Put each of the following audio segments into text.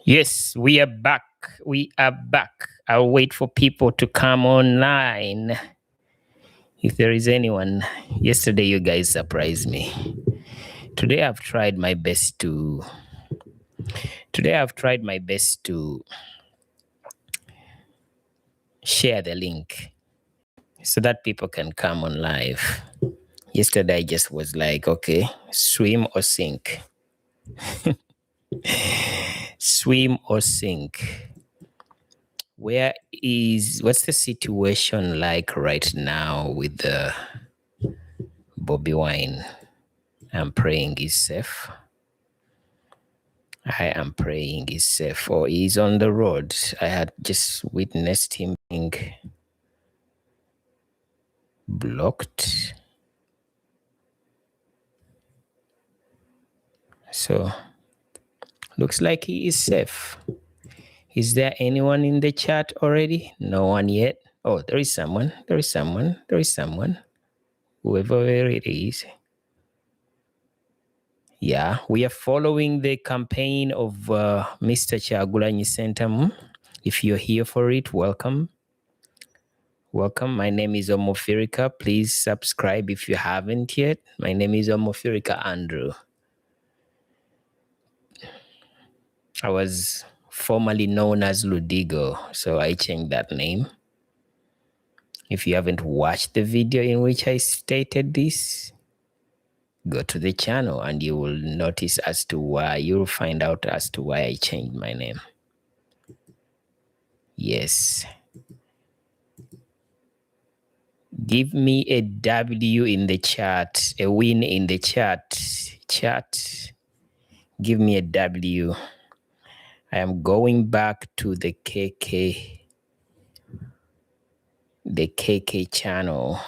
Yes, we are back. We are back. I'll wait for people to come online. If there is anyone, yesterday you guys surprised me. Today I've tried my best to share the link so that people can come on live. Yesterday I just was like, okay, swim or sink. Swim or sink. What's the situation like right now with the BOBI wine? I'm praying he's safe. I am praying he's safe, or he's on the road. I had just witnessed him being blocked. So, looks like he is safe. Is there anyone in the chat already? No one yet. Oh, there is someone. There is someone. There is someone. Whoever it is. Yeah, we are following the campaign of Mr. Kyagulanyi Ssentamu. If you're here for it, welcome. Welcome. My name is Omofirika. Please subscribe if you haven't yet. My name is Omofirika Andrew. I was formerly known as Ludigo, so I changed that name. If you haven't watched the video in which I stated this, go to the channel and you will notice as to why, you'll find out as to why I changed my name. Yes. Give me a W in the chat, a win in the chat. Chat. Give me a W. I am going back to the KK channel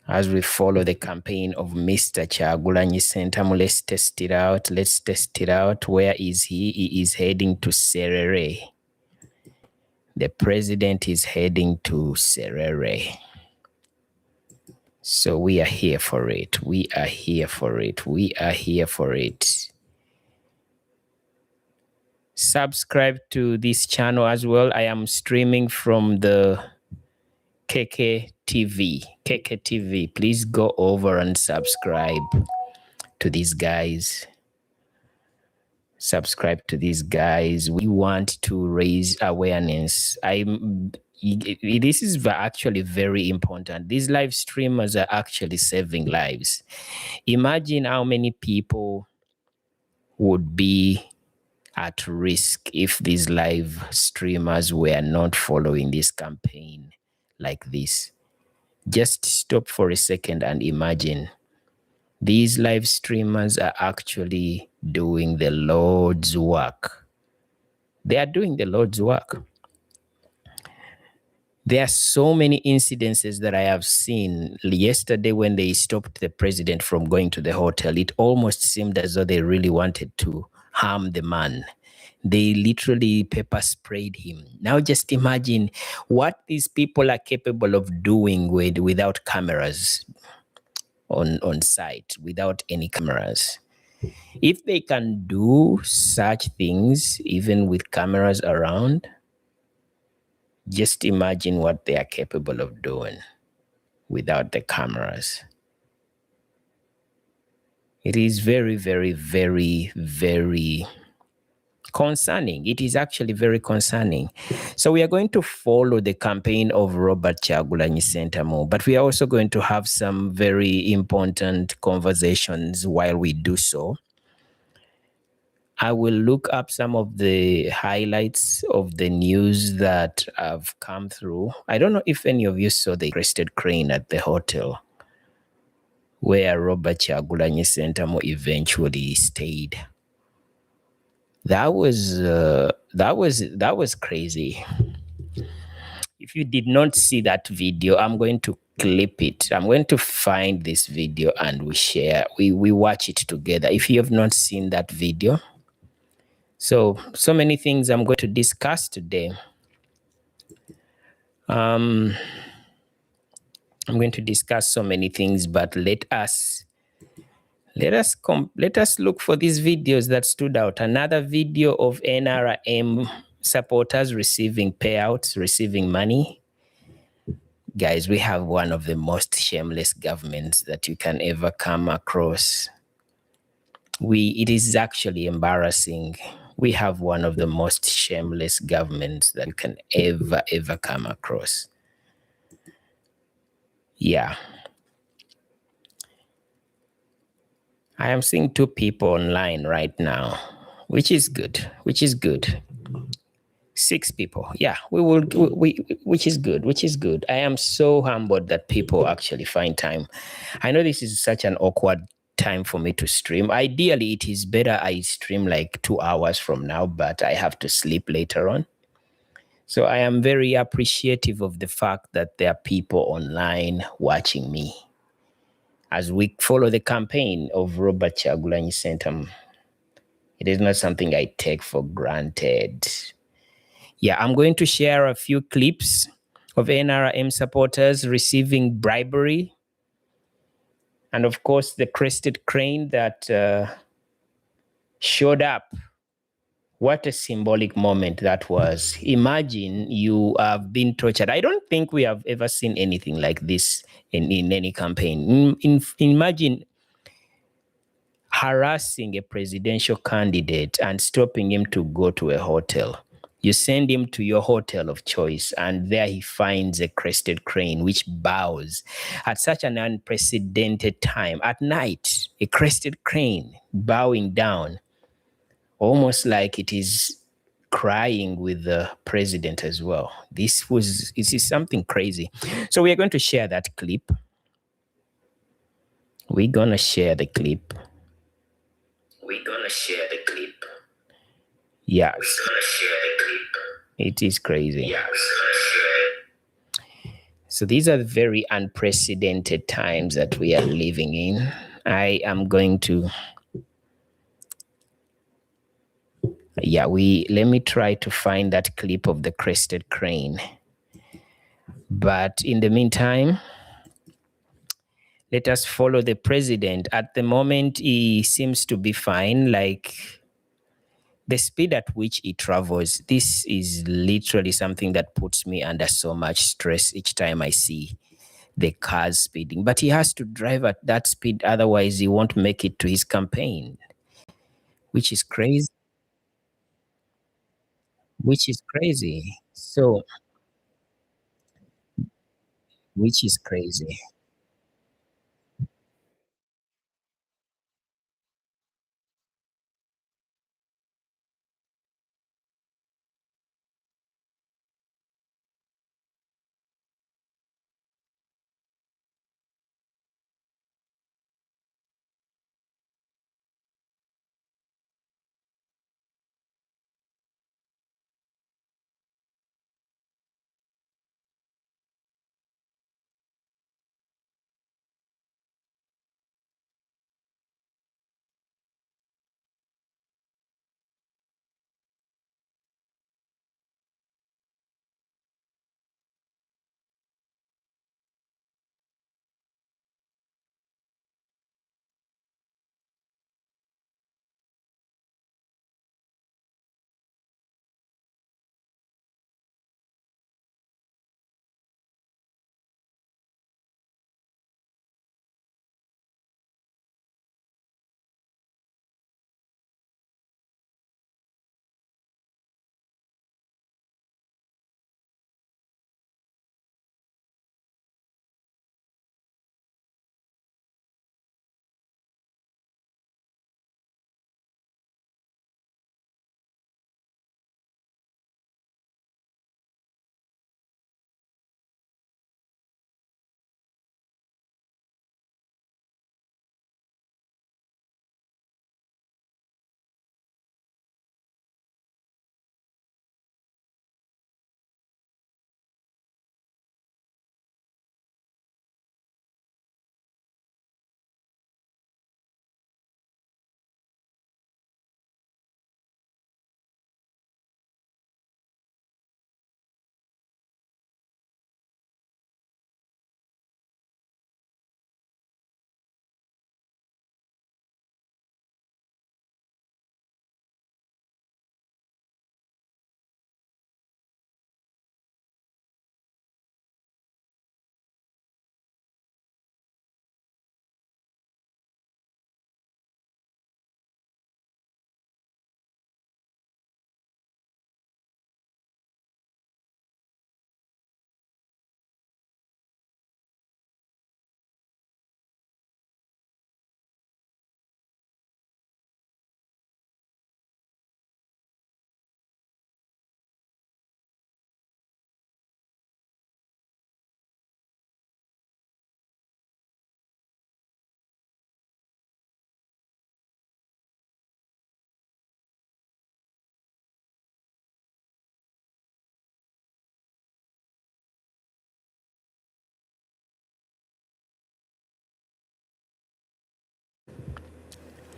as we follow the campaign of Mr. Kyagulanyi Ssentamu. Let's test it out. Let's test it out. Where is he? He is heading to Serere. The president is heading to Serere. So we are here for it. We are here for it. We are here for it. Subscribe to this channel as well. I am streaming from the KK TV. Please go over and subscribe to these guys. Subscribe to these guys. We want to raise awareness. This is actually very important. These live streamers are actually saving lives. Imagine how many people would be at risk if these live streamers were not following this campaign like this. Just stop for a second and imagine. These live streamers are actually doing the Lord's work. They are doing the Lord's work. There are so many incidences that I have seen. Yesterday, when they stopped the president from going to the hotel, it almost seemed as though they really wanted to harm the man. They literally pepper sprayed him. Now just imagine what these people are capable of doing without cameras on site, without any cameras. If they can do such things, even with cameras around, just imagine what they are capable of doing without the cameras. It is very, very, very, very concerning. It is actually very concerning. So we are going to follow the campaign of Robert Kyagulanyi Ssentamu, but we are also going to have some very important conversations while we do so. I will look up some of the highlights of the news that have come through. I don't know if any of you saw the crested crane at the hotel where Robert Kyagulanyi Ssentamu eventually stayed. That was crazy. If you did not see that video, I'm going to clip it. I'm going to find this video and we watch it together. If you have not seen that video. So many things I'm going to discuss today. I'm going to discuss so many things, but let us let us look for these videos that stood out. Another video of NRM supporters receiving payouts, receiving money. Guys, we have one of the most shameless governments that you can ever come across. It is actually embarrassing. We have one of the most shameless governments that you can ever come across. Yeah. I am seeing 2 people online right now, which is good. 6 people. Yeah, which is good. I am so humbled that people actually find time. I know this is such an awkward time for me to stream. Ideally, it is better I stream like 2 hours from now, but I have to sleep later on. So I am very appreciative of the fact that there are people online watching me as we follow the campaign of Robert Kyagulanyi Ssentamu. It is not something I take for granted. Yeah, I'm going to share a few clips of NRM supporters receiving bribery. And of course, the crested crane that showed up. What a symbolic moment that was. Imagine you have been tortured. I don't think we have ever seen anything like this in any campaign. Imagine harassing a presidential candidate and stopping him to go to a hotel. You send him to your hotel of choice, and there he finds a crested crane which bows at such an unprecedented time. At night, a crested crane bowing down, almost like it is crying with the president as well. This is something crazy. So we are going to share that clip. We're going to share the clip. Yes. It is crazy. So these are very unprecedented times that we are living in. I am going to, let me try to find that clip of the crested crane. But in the meantime, let us follow the president. At the moment, he seems to be fine. Like the speed at which he travels, this is literally something that puts me under so much stress each time I see the cars speeding. But he has to drive at that speed, otherwise he won't make it to his campaign, which is crazy. So, which is crazy.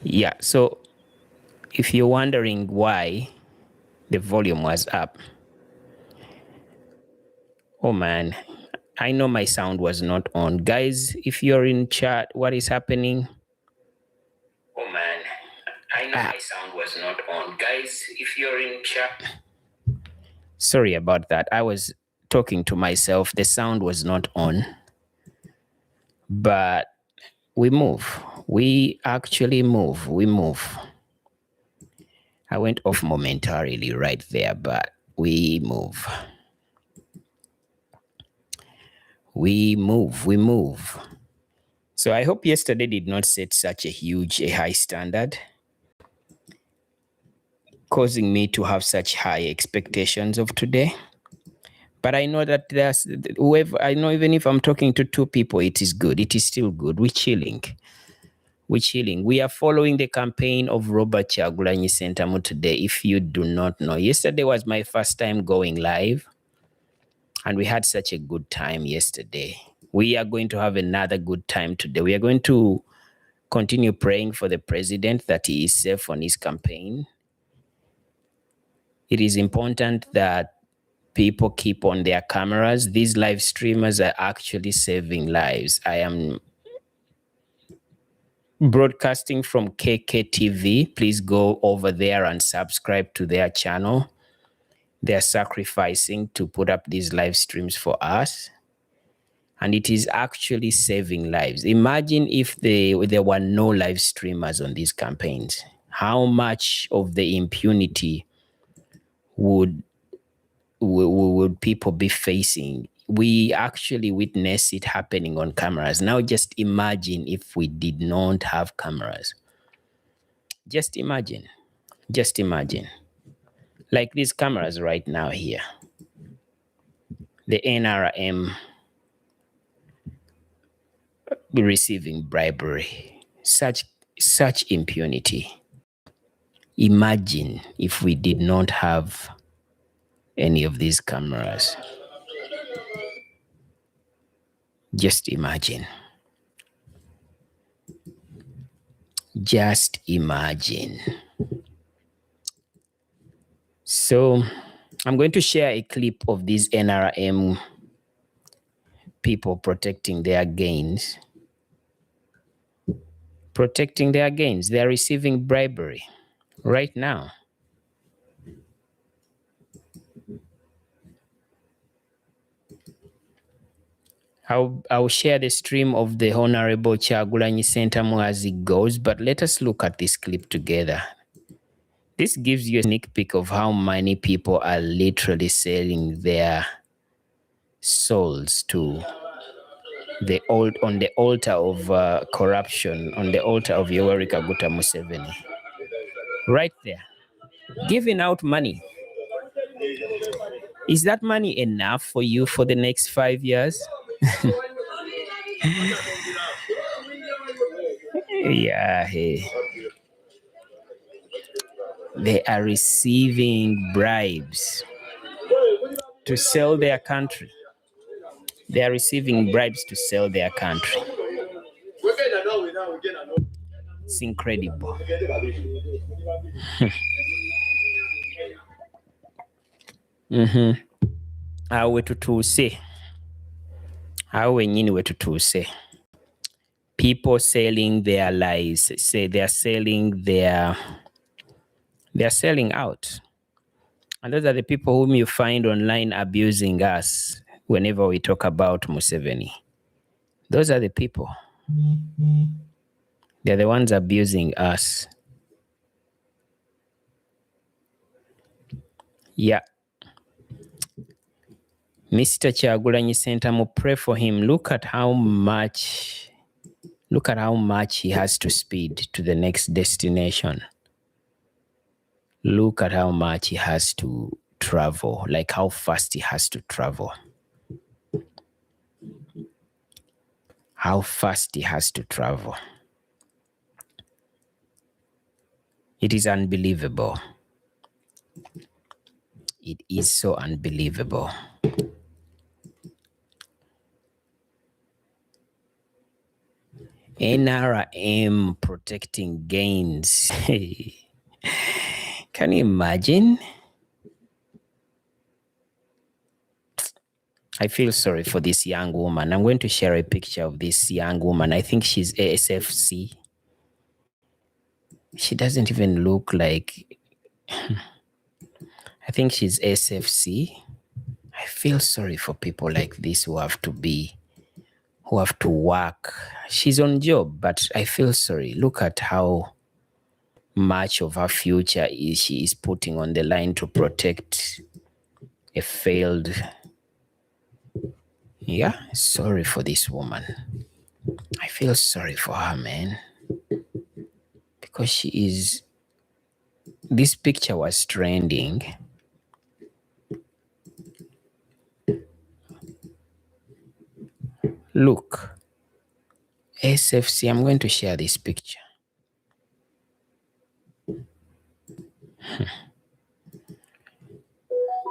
Yeah, so if you're wondering why the volume was up, oh man, I know my sound was not on. Guys, if you're in chat, what is happening? Oh man, I know my sound was not on. Guys, if you're in chat. Sorry about that. I was talking to myself. The sound was not on. But we move. We actually move. We move. I went off momentarily right there, but we move. We move. We move. So I hope yesterday did not set such a high standard, causing me to have such high expectations of today. But I know that there's whoever, I know even if I'm talking to two people, it is good. It is still good. We're chilling. We're chilling. We are following the campaign of Robert Kyagulanyi Ssentamu today. If you do not know, yesterday was my first time going live, and we had such a good time yesterday. We are going to have another good time today. We are going to continue praying for the president that he is safe on his campaign. It is important that people keep on their cameras. These live streamers are actually saving lives. I am broadcasting from KKTV. Please go over there and subscribe to their channel. They're sacrificing to put up these live streams for us. And it is actually saving lives. Imagine if there were no live streamers on these campaigns. How much of the impunity would people be facing? We actually witness it happening on cameras. Now just imagine if we did not have cameras. Just imagine. Just imagine. Like these cameras right now here. The NRM receiving bribery. Such impunity. Imagine if we did not have any of these cameras. Just imagine. Just imagine. So I'm going to share a clip of these NRM people protecting their gains. Protecting their gains. They are receiving bribery right now. I'll share the stream of the Honorable Kyagulanyi Ssentamu as it goes, but let us look at this clip together. This gives you a sneak peek of how many people are literally selling their souls to on the altar of corruption, on the altar of Yoweri Kaguta Museveni. Right there, giving out money. Is that money enough for you for the next 5 years? Yeah, hey. They are receiving bribes to sell their country. They are receiving bribes to sell their country. It's incredible. Awo wetutuuse. Awo wenyini wetutuuse. People selling their lives. Say they're selling out. And those are the people whom you find online abusing us whenever we talk about Museveni. Those are the people. They're the ones abusing us. Yeah. Mr. Kyagulanyi Ssentamu, pray for him. Look at how much he has to speed to the next destination. Look at how much he has to travel, like how fast he has to travel. How fast he has to travel. It is unbelievable. It is so unbelievable. NRM protecting gains. Can you imagine? I feel sorry for this young woman. I'm going to share a picture of this young woman. I think she's ASFC. She doesn't even look like. I think she's SFC. I feel sorry for people like this who have to work. She's on job, but I feel sorry. Look at how much of her future she is putting on the line to protect a failed. Yeah, sorry for this woman. I feel sorry for her, man. Because she is. This picture was trending. Look, SFC, I'm going to share this picture.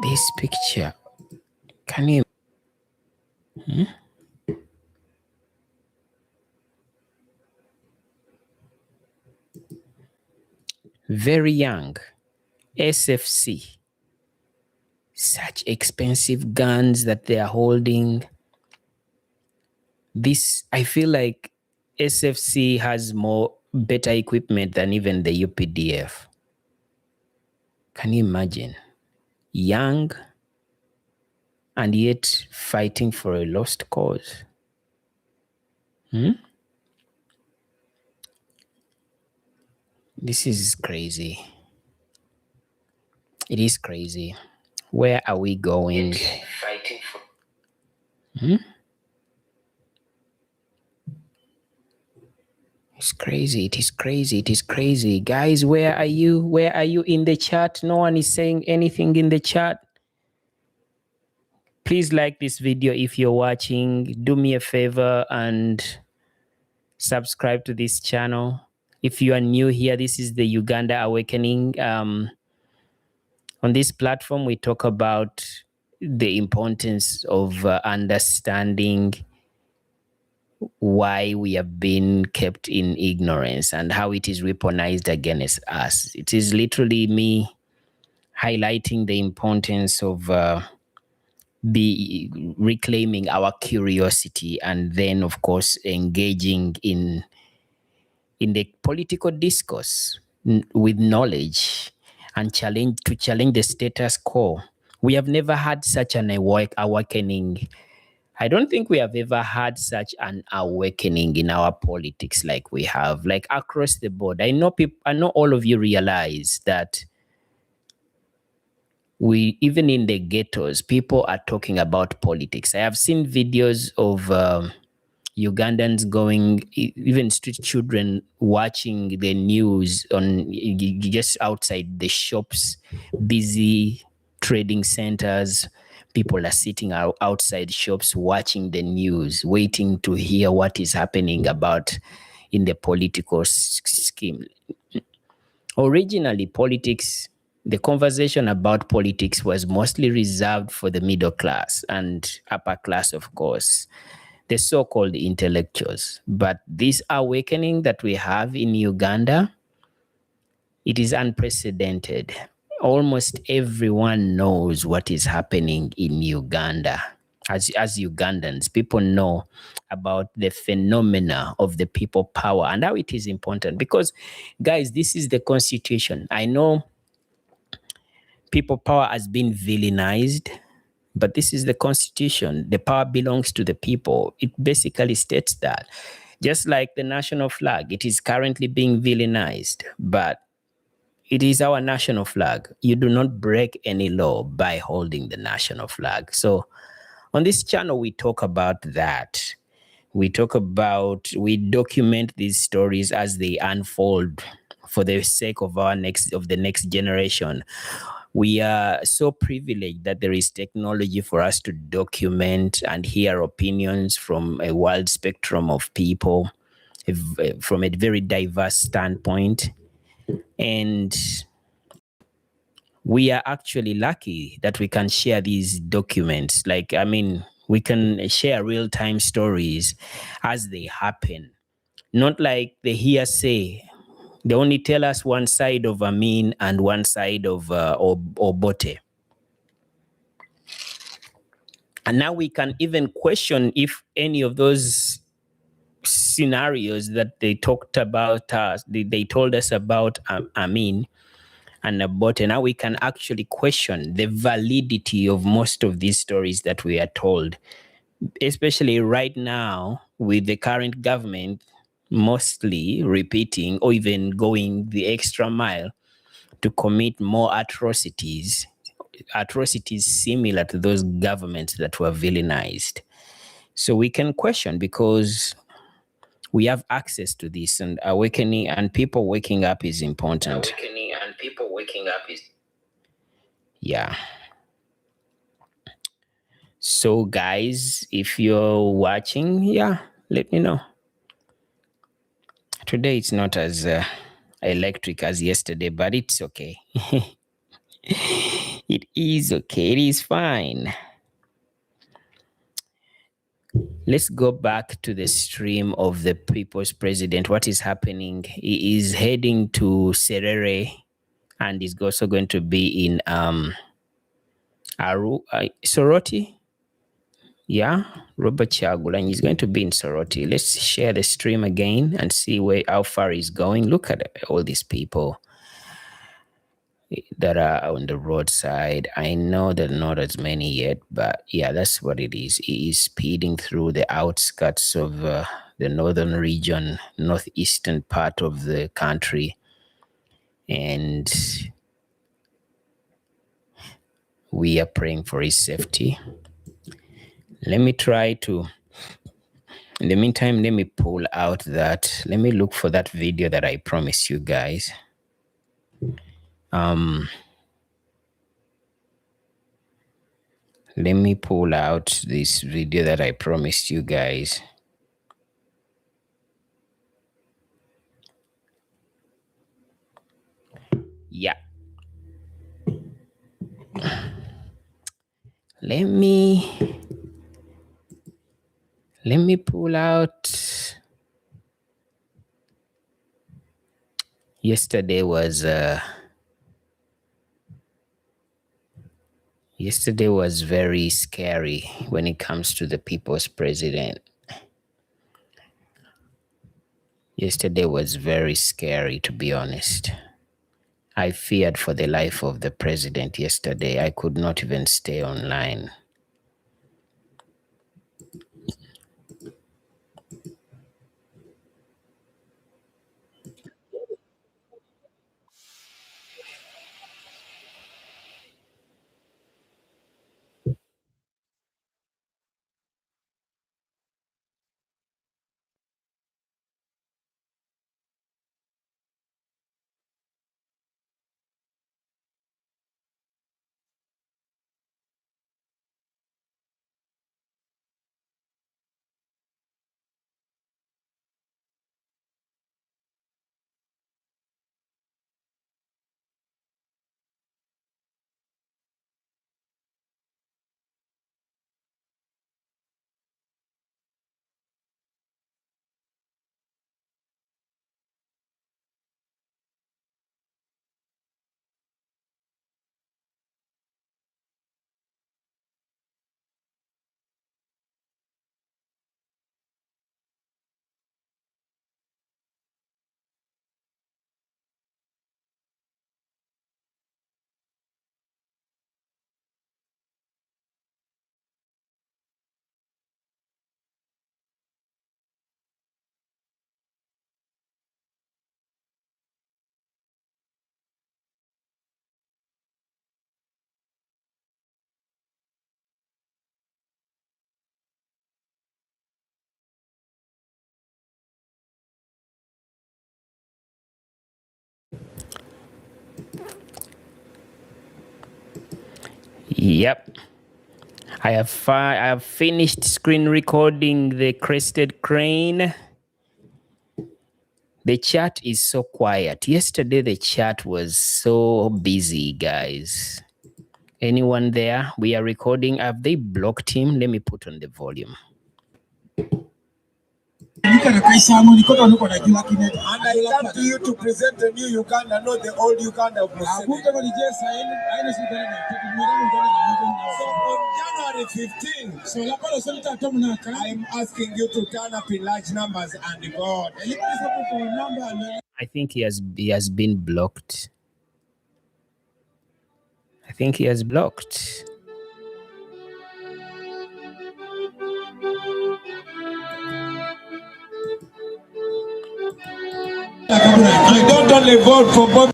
This picture, can you? Very young, SFC. Such expensive guns that they are holding. This, I feel like SFC has better equipment than even the UPDF. Can you imagine? Young and yet fighting for a lost cause. This is crazy. It is crazy. Where are we going? Fighting for. It's crazy. It is crazy. It is crazy. Guys, where are you? Where are you in the chat? No one is saying anything in the chat. Please like this video if you're watching. Do me a favor and subscribe to this channel. If you are new here, this is the Uganda Awakening. On this platform, we talk about the importance of understanding why we have been kept in ignorance and how it is weaponized against us. It is literally me highlighting the importance of reclaiming our curiosity and then, of course, engaging in the political discourse with knowledge and challenge the status quo. We have never had such an awakening. I don't think we have ever had such an awakening in our politics like we have, like across the board. I know all of you realize that even in the ghettos, people are talking about politics. I have seen videos of Ugandans going, even street children watching the news on just outside the shops, busy trading centers. People are sitting outside shops watching the news, waiting to hear what is happening in the political scheme. Originally, the conversation about politics was mostly reserved for the middle class and upper class, of course, the so-called intellectuals. But this awakening that we have in Uganda, it is unprecedented. Almost everyone knows what is happening in Uganda. As Ugandans, people know about the phenomena of the people power and how it is important. Because, guys, this is the constitution. I know people power has been villainized, but this is the constitution. The power belongs to the people. It basically states that. Just like the national flag, it is currently being villainized, but it is our national flag. You do not break any law by holding the national flag. So on this channel, we talk about that. We document these stories as they unfold for the sake of the next generation. We are so privileged that there is technology for us to document and hear opinions from a wide spectrum of people, from a very diverse standpoint. And we are actually lucky that we can share these documents. We can share real-time stories as they happen. not like the hearsay. They only tell us one side of Amin and one side of Obote. And now we can even question if any of those scenarios that they talked about us, they told us about Amin and Obote, now we can actually question the validity of most of these stories that we are told, especially right now with the current government mostly repeating or even going the extra mile to commit more atrocities similar to those governments that were villainized. So we can question because we have access to this, and awakening and people waking up is important. Yeah. So guys, if you're watching, yeah, let me know. Today it's not as electric as yesterday, but it's okay. It is okay. It is fine. Let's go back to the stream of the people's president. What is happening? He is heading to Serere, and is also going to be in Soroti. Yeah, Robert Chagulanyi is going to be in Soroti. Let's share the stream again and see how far he's going. Look at all these people that are on the roadside. I know there are not as many yet, but yeah, that's what it is. He is speeding through the outskirts of the northern region, northeastern part of the country, and we are praying for his safety. Let me try to, in the meantime, let me pull out that, let me look for that video that I promised you guys. Let me pull out this video that I promised you guys. Yeah. Let me pull out. Yesterday was very scary when it comes to the people's president. Yesterday was very scary, to be honest. I feared for the life of the president yesterday. I could not even stay online. Yep. I have finished screen recording the crested crane. The chat is so quiet. Yesterday the chat was so busy, guys. Anyone there? We are recording. Have they blocked him? Let me put on the volume. And I come to you to present the new Uganda, not the old Uganda of Museveni. So on January 15th, I am asking you to turn up in large numbers and God. I think he has been blocked. I think he has blocked. I don't only vote for Bob.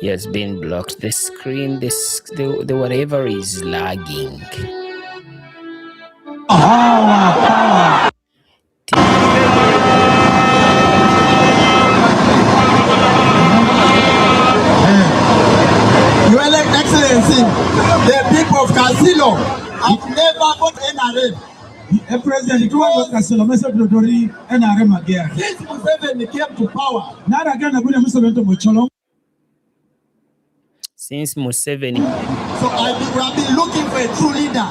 He has been blocked. The screen, the whatever is lagging. Your Excellency, the people of Casino have never voted NRM. The president was Casino, Mr. Dodori, NRM again. Since Museveni came to power, not again, I'm going to Mucholo. Since Museveni. So we have been looking for a true leader.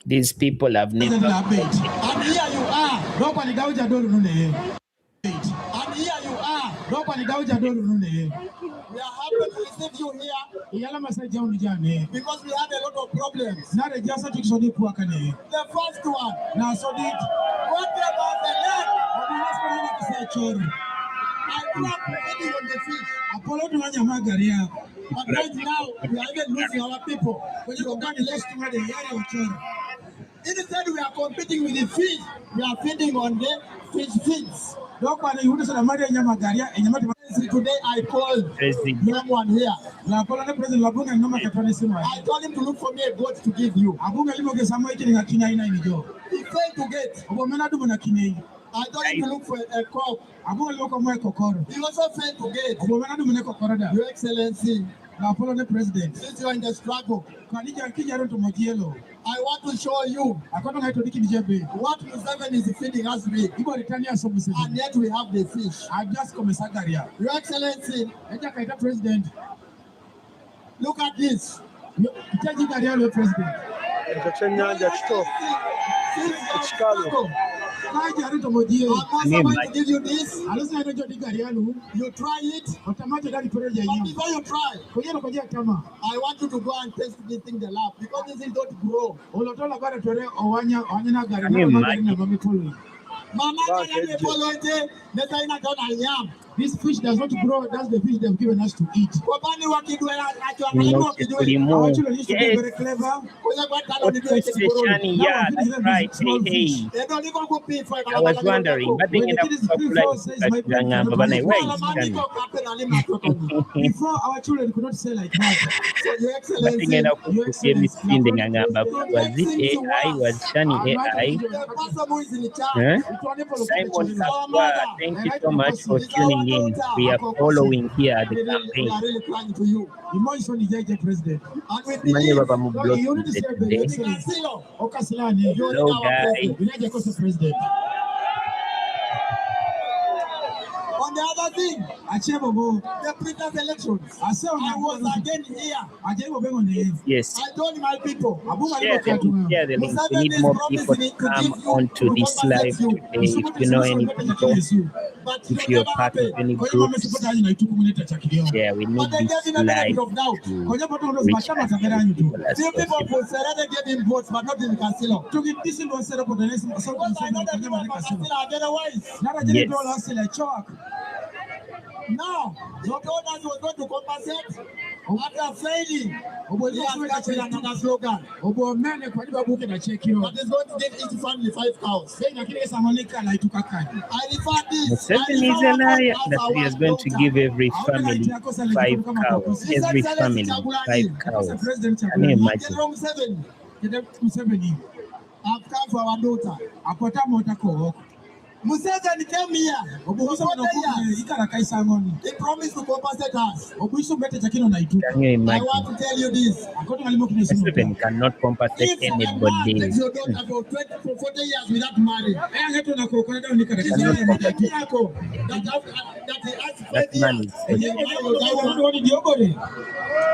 These people have never. And here you are. Nobody doubts your door. And here you are. Nobody doubts your door. We are happy to receive you here because we had a lot of problems. The first one, what about the land? I grew up feeding on the fish. But right now, we are even losing our people. Instead, we are competing with the fish. We are feeding on the fish feeds. Today I called someone here. I told him to look for me a goat to give you. He failed to get. I told him to look for a cow. He also failed to get. Your Excellency, since you are in the struggle, I want to show you what Museveni is feeding us with. And yet we have the fish. Your Excellency, President, look at this. I'm also going to give you this. You try it. But before you try, I want you to go and test this thing the lab because this is not grow. This fish does not grow, that's the fish they've given us to eat. Yes. Very clever. Yeah, that's right. Hey. I was wondering, but they end up before our children could not say like that. So Your Excellency, was it AI? Was Shani AI? Simon Kapwa, thank you so much for tuning in. We are following here the campaign. We are really crying to you. President. And we Hello, guys. President. On the other thing, the previous elections, I was again here. Yes. I told my people, share the link. We need more people to come onto this live today. If you know any people, if you're part of any groups, yeah, we need this live to reach as many people as possible. Now, your donors were going to compensate after failing. He has got another slogan. That is going to give each family 5 cows. I refer this. Museveni is a liar that he is going to give every family 5 cows. Every family 5 cows. Can you imagine? I've come for our daughter. Museveni came here. He promised to compensate us. Can you imagine? I want to tell you this. Museveni cannot compensate anybody. Your daughter for 40 years without marriage. That man is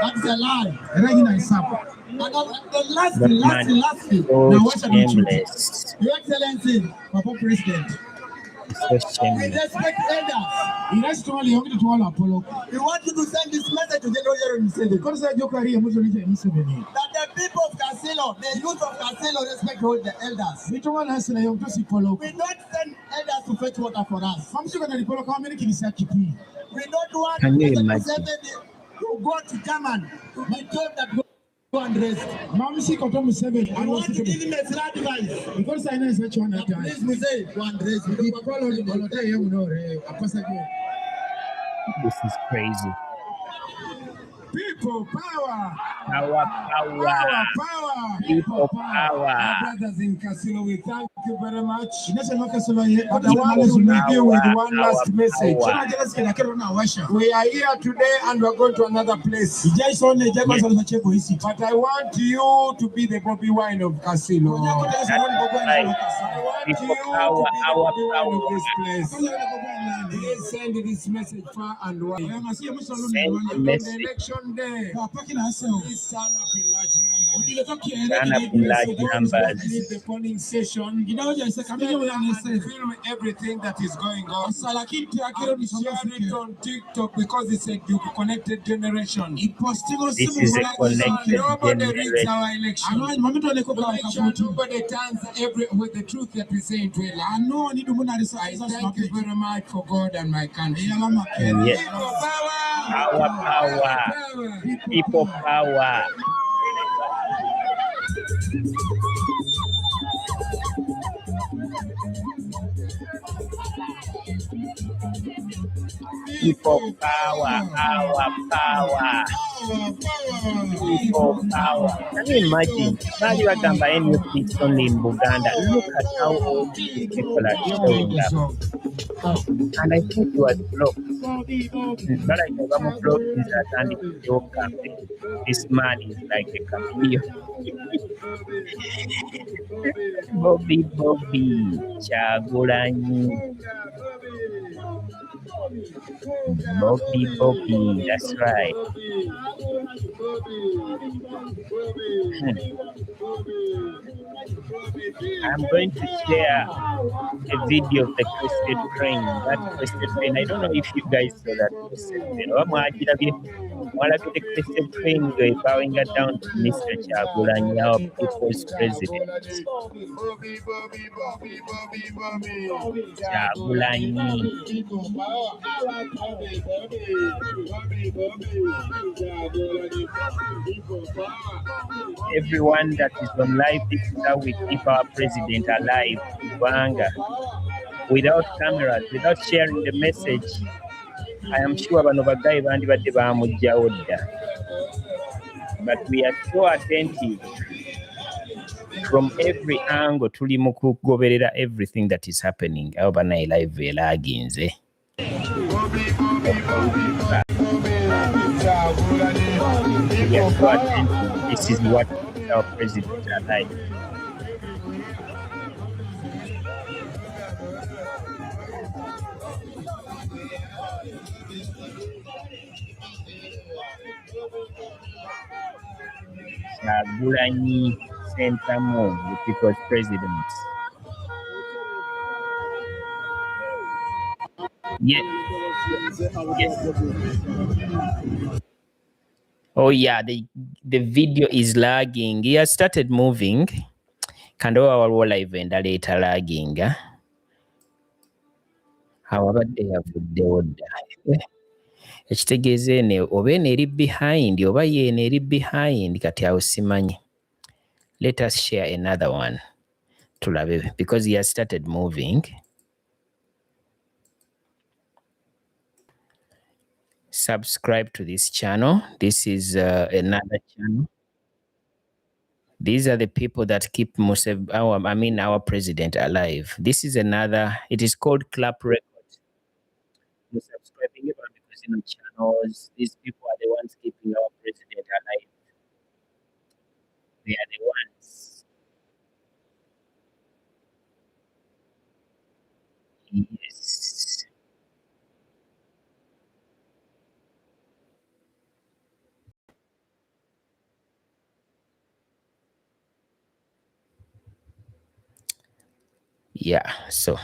That's a lie. That man is so Now, what are you choosing? shameless. Your Excellency, Papa President. He's so We shameless. respect elders. You rest all you to all Apollo. We want you to send this message to the General Museveni. That the people of Kasilo, the youth of Kasilo respect all the elders. We don't send elders to fetch water for us. We don't want Can you President imagine? Museveni to go to German to be told that go and rest. Mamsi koto Museveni. I want to give him a advice. Because I know such one at times. Please Museveni, go and rest. This is crazy. People power. Power, power. People power. Our brothers in Casino, we thank you very much. But I want People to leave you with power, one power, last message. power. We are here today and we're going to another place. Yes. But I want you to be the BOBI wine of Casino. That's right. I want People you power, to be the our BOBI wine of power. this place. Please send this message far and wide. Send the And on message. election day, please turn up in large numbers. Turn up in large Leave numbers. the polling station. Film everything that is going on. Share it on TikTok because it's a connected generation. This is a connected Nobody reads generation. our election. Make sure nobody turns with the truth that we say into a lie. I thank you very much for God and my country. Yes. People power. Power, power. People power. People power, our power. People power. Can you imagine? Bali bagamba NUP is only in Uganda. Look at how all these people are showing up. And I think he was blocked. Balaga blocked is atandikiddewo campaign. This man is like a chameleon. Bobby Kyagulanyi. Bobby, that's right. I'm going to share a video of the crested crane. That crested crane, I don't know if you guys saw that crested crane. The crested crane bowing it down to Mr. Kyagulanyi, our people's president. Kyagulanyi. Everyone that is on live, this is how we keep our president alive, Uganda. Without cameras, without sharing the message, I am sure bano bagayi bandibadde bamugyawo dda. But we are so attentive from every angle, tuli mu kugoberera everything that is happening. Abo banayi live elaginze. We are so attentive. This is what our president are like. Kyagulanyi center move, the people's president. Yes. Yes. Oh yeah, the video is lagging. He has started moving. Kando waliwo live endala etalaginga. Awabadde yavuddewo dda. Ekitegeeza eno oba eno eri behind oba yeeno eri behind kati awo simanyi. Let us share another one. Tulabe because he has started moving. Subscribe to this channel. This is another channel. These are the people that keep our president alive. This is another. It is called Clap Records. You're subscribing because channels. These people are the ones keeping our president alive. They are the ones. Yes. Yeah, so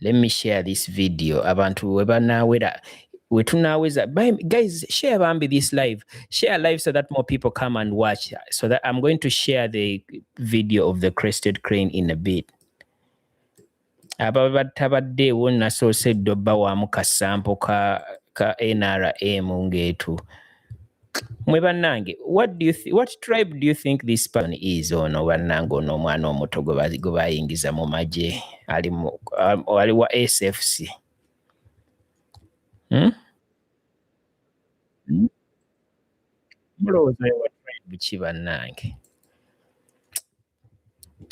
let me share this video. Abantu guys, share Bambi this live. Share live so that more people come and watch. So that I'm going to share the video of the crested crane in a bit. Abatabaddeewo nasoose ddoba waamu kasampo ka NRM ng'etu. Mwe bannange, what tribe do you think this person is? Ono bannange, ono omwana omuto gwe bayingiza mu magye ali wa SFC. Mulowooza wa tribe ki bannange?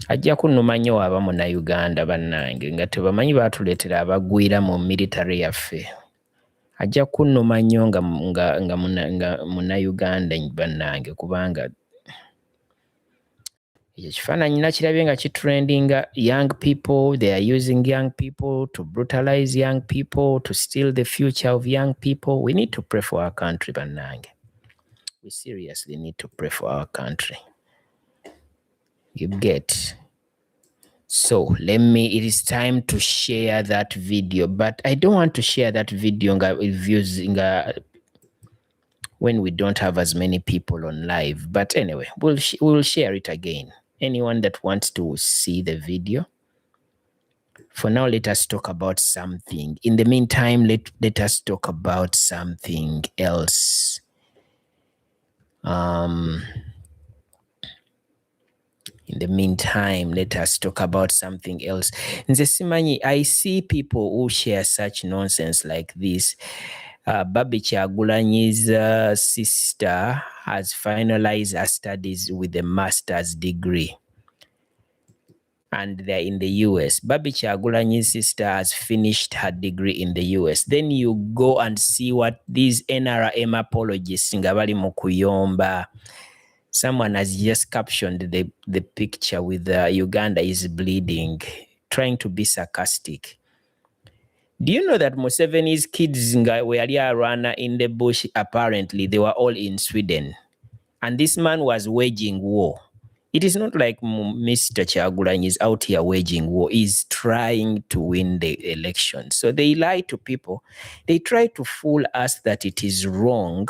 Ajja kunnuma nnyo waba Munnayuganda bannange nga tebamanyi baatuleetera abagwira mu military yaffe. Ajja kunnuma nnyo nga Munnayuganda bannange kubanga ekifaananyi nakirabye nga kitrendinga young people, they are using young people to brutalize young people, to steal the future of young people. We need to pray for our country bannange. We seriously need to pray for our country. You get. So it is time to share that video, but I don't want to share that video when we don't have as many people on live. But anyway, we'll share it again. Anyone that wants to see the video. For now, let us talk about something. In the meantime, let us talk about something else. In the meantime, let us talk about something else. Nze simanyi, I see people who share such nonsense like this. Bobi Kyagulanyi's sister has finalized her studies with a master's degree. And they're in the US. Bobi Kyagulanyi's sister has finished her degree in the US. Then you go and see what these NRM apologists nga bali mu kuyomba. Someone has just captioned the picture with Uganda is bleeding, trying to be sarcastic. Do you know that Museveni's kids were run in the bush? Apparently, they were all in Sweden. And this man was waging war. It is not like Mr. Kyagulanyi is out here waging war. He's trying to win the election. So they lie to people. They try to fool us that it is wrong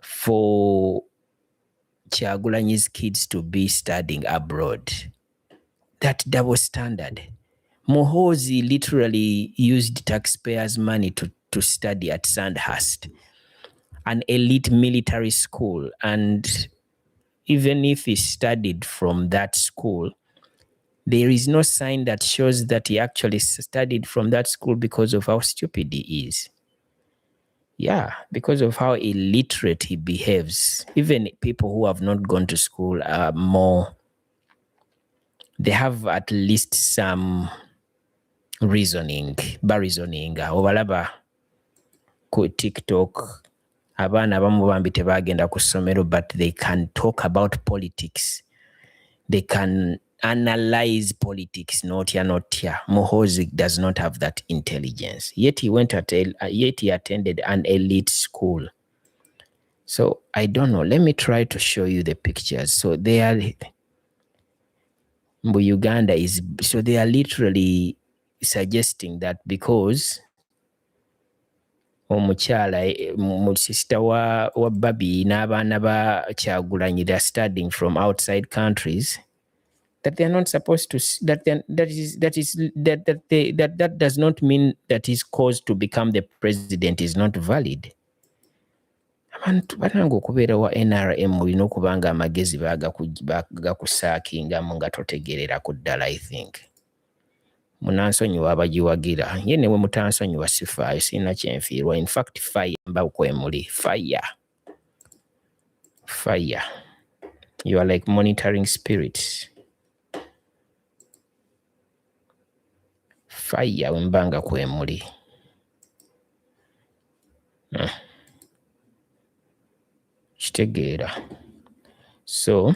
for Kyagulanyi's kids to be studying abroad. That double standard. Muhoozi literally used taxpayers' money to study at Sandhurst, an elite military school. And even if he studied from that school, there is no sign that shows that he actually studied from that school because of how stupid he is. Yeah, because of how illiterate he behaves. Even people who have not gone to school are more, they have at least some reasoning, obalaba ku TikTok, abaana abamu bambi tebagenda ku ssomero, but they can talk about politics. They can analyze politics, notya. Muhoozi does not have that intelligence. Yet he attended an elite school. So I don't know. Let me try to show you the pictures. So they are Uganda is, so they are literally suggesting that because omukyala sister wa Bobi n'abaana ba Kyagulanyi, they're studying from outside countries, that they're not supposed to, that does not mean that his cause to become the president is not valid. Abantu banange okubeera wa NRM mulina okuba nga amagezi bagakusaakingamu nga totegeerera ku ddala. I think munansonyiwa abagiwagira, ye ne bwe mutansonyiwa sifaayo, sirina kyenfiirwa. In fact, fire mba kwemuli. Fire. You are like monitoring spirits. Fire wembanga kwemuli. Kitegeera. So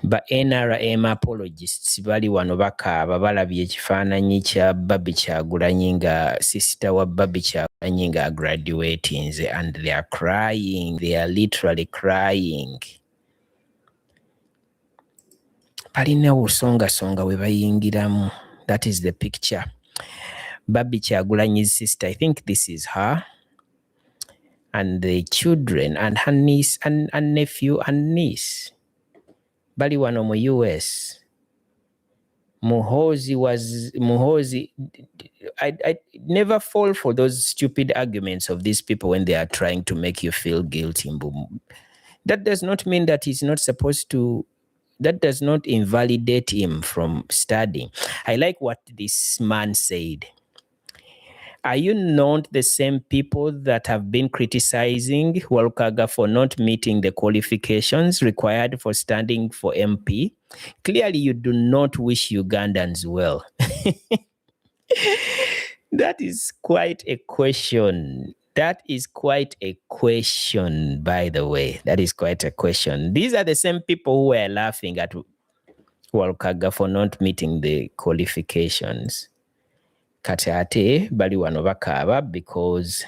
ba NRM apologists bali wano bakaaba balabye ekifaananyi kya Bobi Kyagulanyi nga sister wa Bobi Kyagulanyi nga graduating, and they are crying. They are literally crying. balina busongasonga we bayingiramu. That is the picture. Bobi Kyagulanyi's sister, I think this is her, and the children, and her niece and nephew and niece. Bali wano mu US. Muhozi, I never fall for those stupid arguments of these people when they are trying to make you feel guilty. That does not mean that he's not supposed to, that does not invalidate him from studying. I like what this man said. Are you not the same people that have been criticizing Walukaga for not meeting the qualifications required for standing for MP? Clearly, you do not wish Ugandans well. That is quite a question. That is quite a question, by the way. That is quite a question. These are the same people who were laughing at Walukaga for not meeting the qualifications. Kati ate bali wano bakaaba because,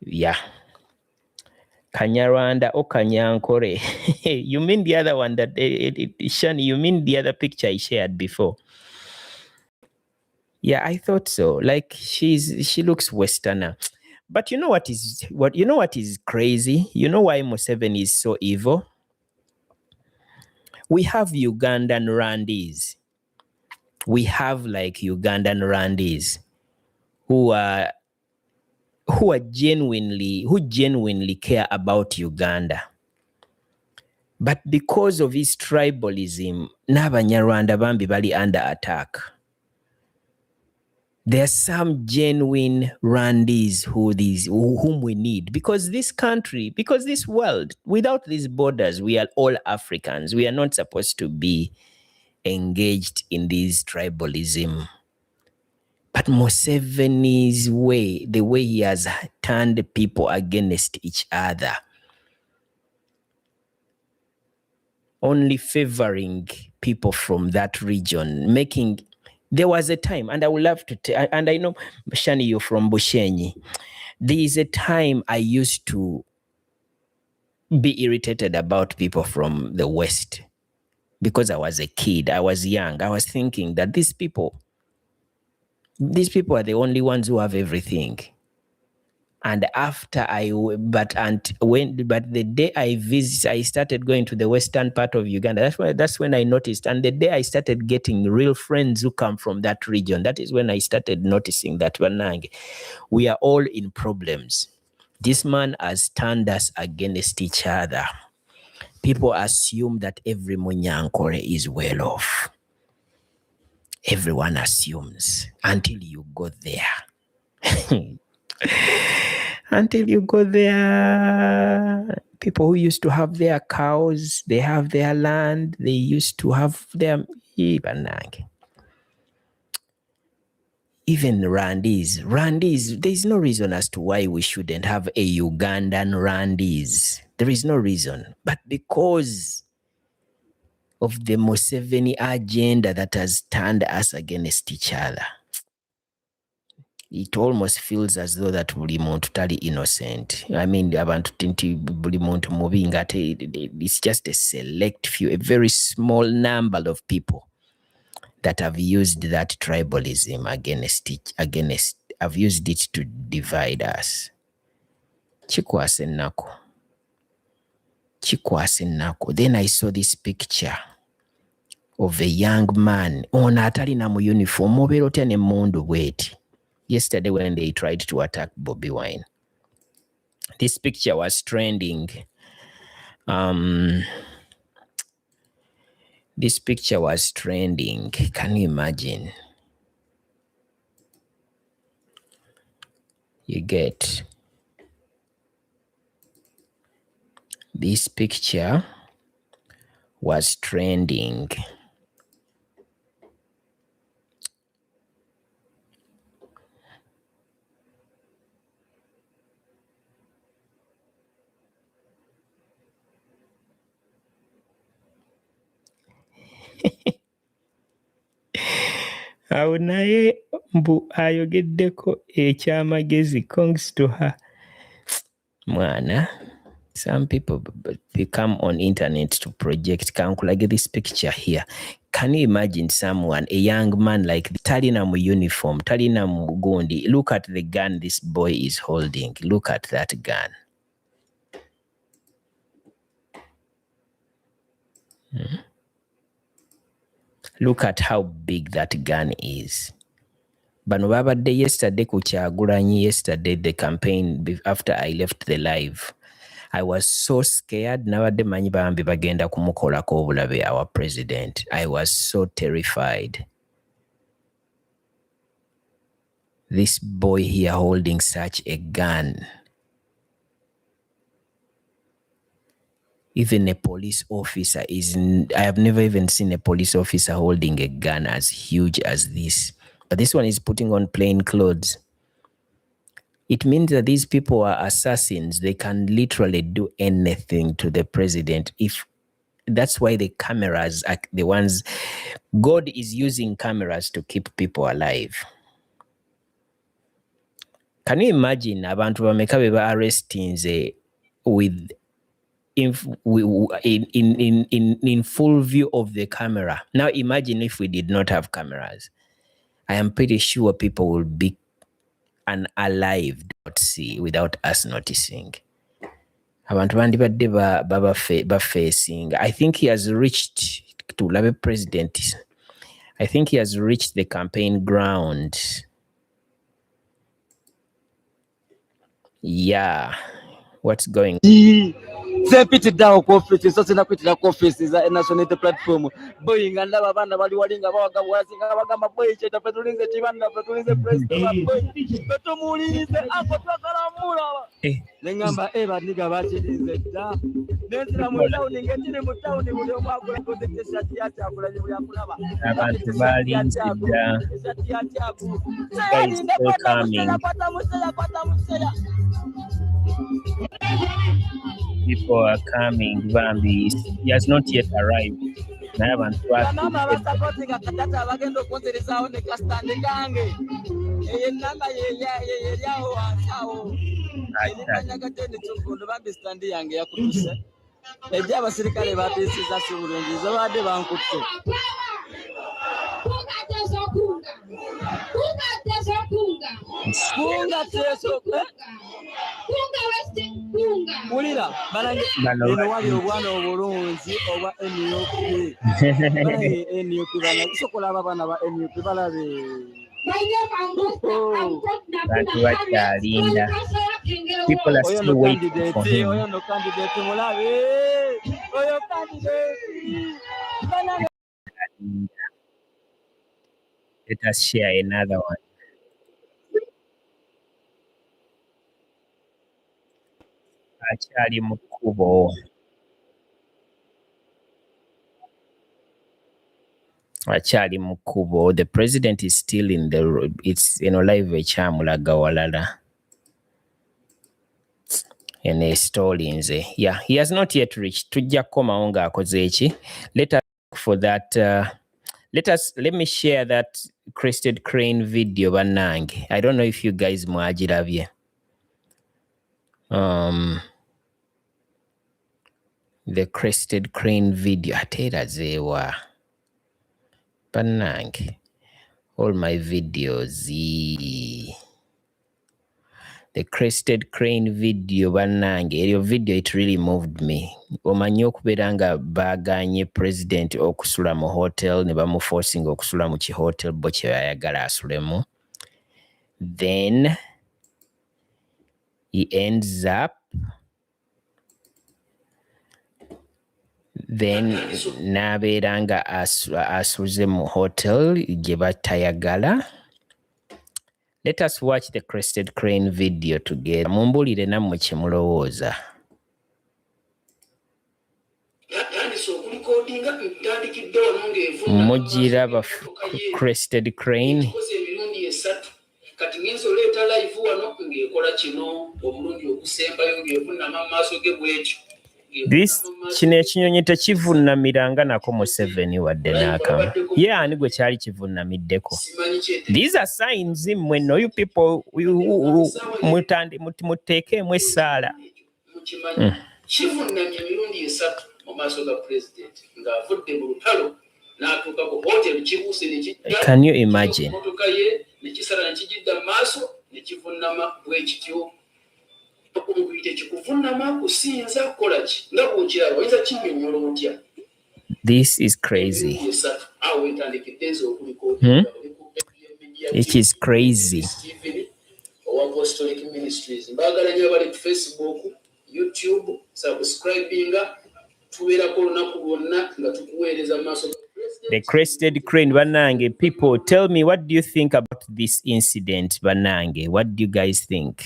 yeah. Kanyarwanda or Kanyankore. You mean the other one that, Shani, you mean the other picture I shared before? Yeah, I thought so. Like she looks Westerner. But you know what is crazy? You know why Museveni is so evil? We have Ugandan Randis. We have like Ugandan Randis who genuinely care about Uganda. But because of his tribalism, n'Abanyarwanda bambi bali under attack. There are some genuine Rwandese whom we need, because this country, because this world, without these borders, we are all Africans. We are not supposed to be engaged in this tribalism. But Museveni's way, the way he has turned people against each other, only favoring people from that region, there was a time, and I would love to and I know, Shani, you're from Bushenyi. There is a time I used to be irritated about people from the West because I was a kid, I was young. I was thinking that these people are the only ones who have everything. And after but the day I started going to the western part of Uganda. That's when I noticed. And the day I started getting real friends who come from that region, that is when I started noticing that we are all in problems. This man has turned us against each other. People assume that every Munyankore is well off. Everyone assumes until you go there. Until you go there, people who used to have their cows, they have their land, they used to have their... Even Randis, there is no reason as to why we shouldn't have a Ugandan Randis. There is no reason. But because of the Museveni agenda that has turned us against each other, it almost feels as though that buli muntu tali innocent. I mean, abantu tinti buli muntu mubi ngate, it's just a select few, a very small number of people that have used that tribalism have used it to divide us. Chikwase nako. Then I saw this picture of a young man ono atali na mu uniform, obeera otya ne mundu bweti. Yesterday when they tried to attack BOBI Wine. This picture was trending. This picture was trending. Can you imagine? You get this picture was trending. Awo naye mbu ayogeddeko ekyamagezi, kongs to her. Mwana, Some people come on internet to project. Like this picture here. Can you imagine someone, a young man like Talina mu uniform, Talina mu gundi? Look at the gun this boy is holding. Look at that gun. Look at how big that gun is. Bano babadde yesterday ku Kyagulanyi, yesterday the campaign after I left the live. I was so scared. Nabadde manyi bambi bagenda kumukolako obulabe our president. I was so terrified. This boy here holding such a gun. Even a police officer I have never even seen a police officer holding a gun as huge as this. But this one is putting on plain clothes. It means that these people are assassins. They can literally do anything to the president. That's why the cameras are the ones. God is using cameras to keep people alive. Can you imagine abantu bameka beba arresting with in full view of the camera? Now imagine if we did not have cameras. I am pretty sure people will be unalive.c without us noticing. Abantu bandibadde baba facing. I think he has reached to Labe president. I think he has reached the campaign ground. Yeah. What's going on? Sepiti down office, so sina kwitira office za national platform. Boy nganda babana bali walinga bawaga wazinga bagamba boy cheta petulinze chibanda petulinze president boy. Petumulize ako twakala mula. Nengamba baniga bachilinze da. Nenzira mu town ngetire mu town buli omwakula protect shati yati akula buli akulaba. Abantu balinze da. Guys still coming. People are coming. Bambi, he has not yet arrived. I haven't Ulira bano wali obwana obulunzi oba NUP bana kisokola abana ba NUP balabe bantu bakyalinda. People are still waiting for him. Oyo candidate mulabe oyo candidate. Let us share another one. Akyali mu kkubo. Akyali mu kkubo. The president is still in the road. It's live ekyamulaga walala. Ene stolinze. Yeah, he has not yet reached. Tujja kukomawo ng'akoze eki. Let us look for that. Let me share that crested crane video bannange. I don't know if you guys mwagirabye. The crested crane video. Atera zewa. Bannange. All my videos. The crested crane video bannange. Your video, it really moved me. Omanyi okubeera nga baganye president okusula mu hotel ne bamuforcing okusula mu kihotel bo kye bayagala asulemu. Then he ends up n'abeera nga asuze mu hotel gye batayagala. Let us watch the crested crane video together. Mumbulire nammwe kye mulowooza. Mugiraba crested crane. Kati ngenzo leta live wano ngekola kino omulundi okusembayo ngevunama maaso ge bwekyo. Kino ekinyonyi tekivuunamiranga nako Museveni wadde n'akamu. Ye ani gwe kyali kivuunamiddeko? These are signs mmwe no you people muteekeemu essaala. kivunnamye emirundi esatu mu maaso ga pulezidenti ng'avudde mu lutalo n'atuuka ku hoteri kibuuse ne kijja. Can you imagine? Emmotoka ye ne kisala ne kijidda mu maaso ne kivunnama bwe kityo. Okuyite kikuvunnama kusinza kukola ki nga bw'okiraba oyinza kinnyonnyola otya? This is crazy. It is crazy. Apostolic Ministries. Mbagala nyo bali ku Facebook, YouTube, subscribinga tubeerako olunaku lwonna nga tukuweereza maaso. The Crested Crane, Banange. People, tell me, what do you think about this incident, Banange? What do you guys think?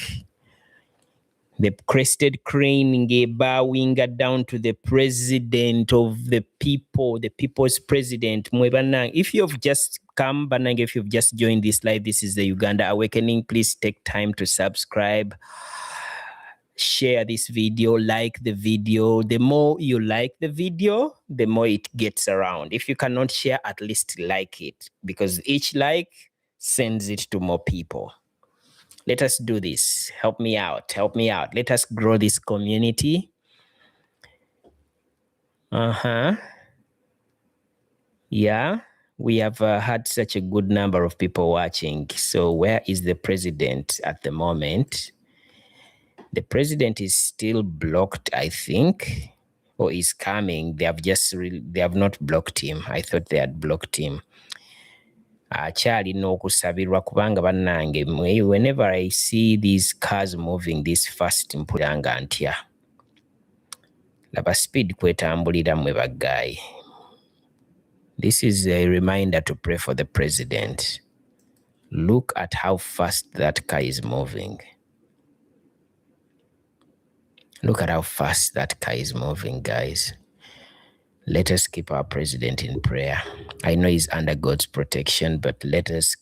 The Crested Crane bowing down to the president of the people, the people's president. If you've just come, Banange, if you've just joined this live, this is the Uganda Awakening. Please take time to subscribe, share this video, like the video. The more you like the video, the more it gets around. If you cannot share, at least like it, because each like sends it to more people. Let us do this. Help me out. Help me out. Let us grow this community. Yeah, we have had such a good number of people watching. So where is the president at the moment? The president is still blocked, I think, or is coming. They have not blocked him. I thought they had blocked him. Akyalina okusabirwa kubanga bannange, whenever I see these cars moving this fast mpulanga ntya. Laba speed kwetambulira mwe baggayi. This is a reminder to pray for the president. Look at how fast that car is moving. Look at how fast that car is moving, guys. Let us keep our president in prayer. I know he's under God's protection, but let us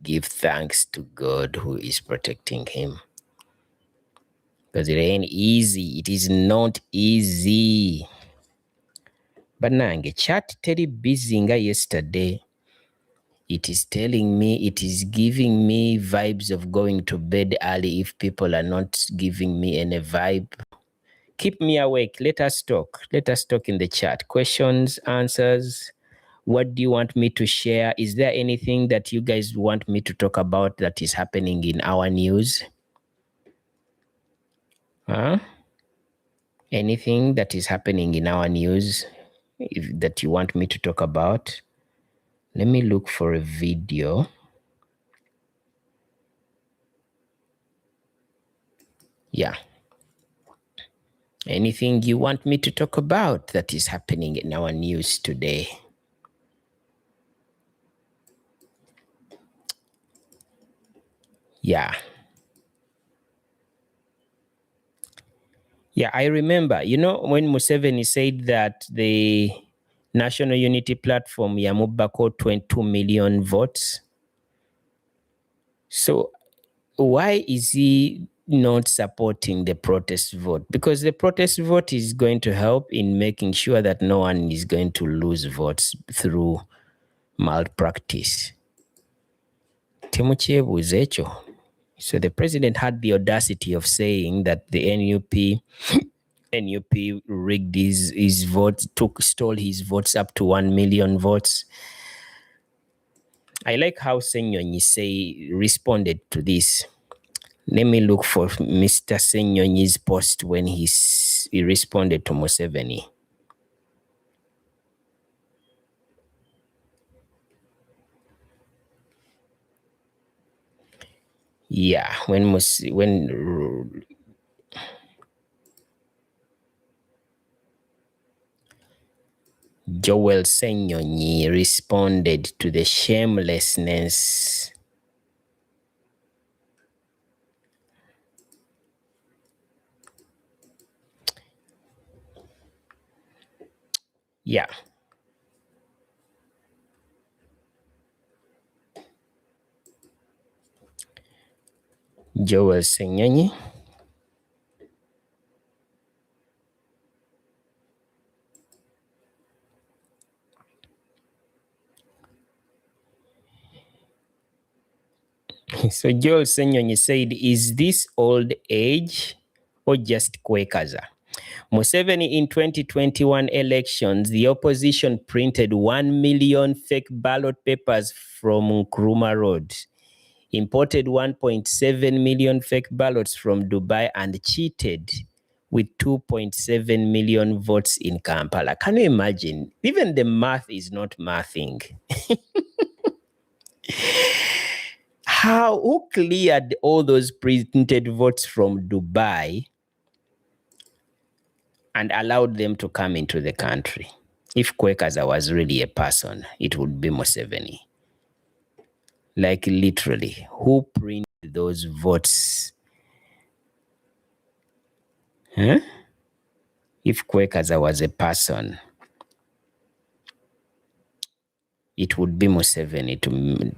give thanks to God who is protecting him. Because it ain't easy. It is not easy. But nange chat teri busy nga yesterday. It is telling me, it is giving me vibes of going to bed early if people are not giving me any vibe. Keep me awake. Let us talk. Let us talk in the chat. Questions, answers. What do you want me to share? Is there anything that you guys want me to talk about that is happening in our news? Anything that is happening in our news that you want me to talk about? Let me look for a video. Yeah. Anything you want me to talk about that is happening in our news today? Yeah. Yeah, I remember, when Museveni said that the National Unity Platform yamubako 22 million votes. So why is he not supporting the protest vote? Because the protest vote is going to help in making sure that no one is going to lose votes through malpractice. Timukyebuuza ekyo. So the president had the audacity of saying that the NUP rigged his votes, stole his votes up to 1 million votes. I like how Senyonyi responded to this. Let me look for Mr. Senyonyi's post when he responded to Museveni. Yeah, when Joel Senyonyi responded to the shamelessness. Yeah. Joel Senyonyi. So Joel Senyonyi said, is this old age or just kwekaza? Museveni in 2021 elections, the opposition printed 1 million fake ballot papers from Nkrumah Road, imported 1.7 million fake ballots from Dubai, and cheated with 2.7 million votes in Kampala. Can you imagine? Even the math is not mathing. Who cleared all those printed votes from Dubai and allowed them to come into the country? If Kwekaza was really a person, it would be Museveni. Like literally, who printed those votes? Huh? If Kwekaza was a person, it would be Museveni,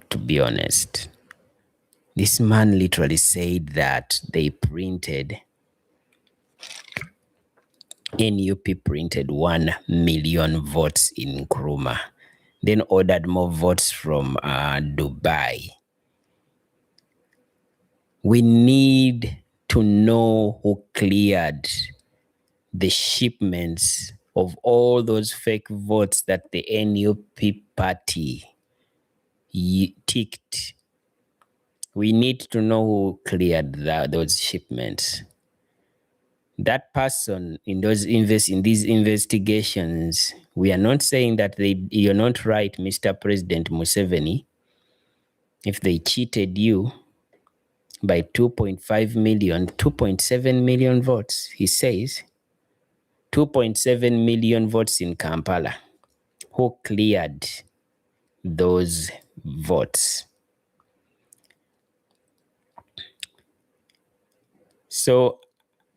to be honest. This man literally said that they printed, NUP printed 1 million votes in Nkrumah, then ordered more votes from Dubai. We need to know who cleared the shipments of all those fake votes that the NUP party ticked. We need to know who cleared those shipments. That person in these investigations, we are not saying that you're not right, Mr. President Museveni, if they cheated you by 2.7 million votes. He says 2.7 million votes in Kampala. Who cleared those votes? So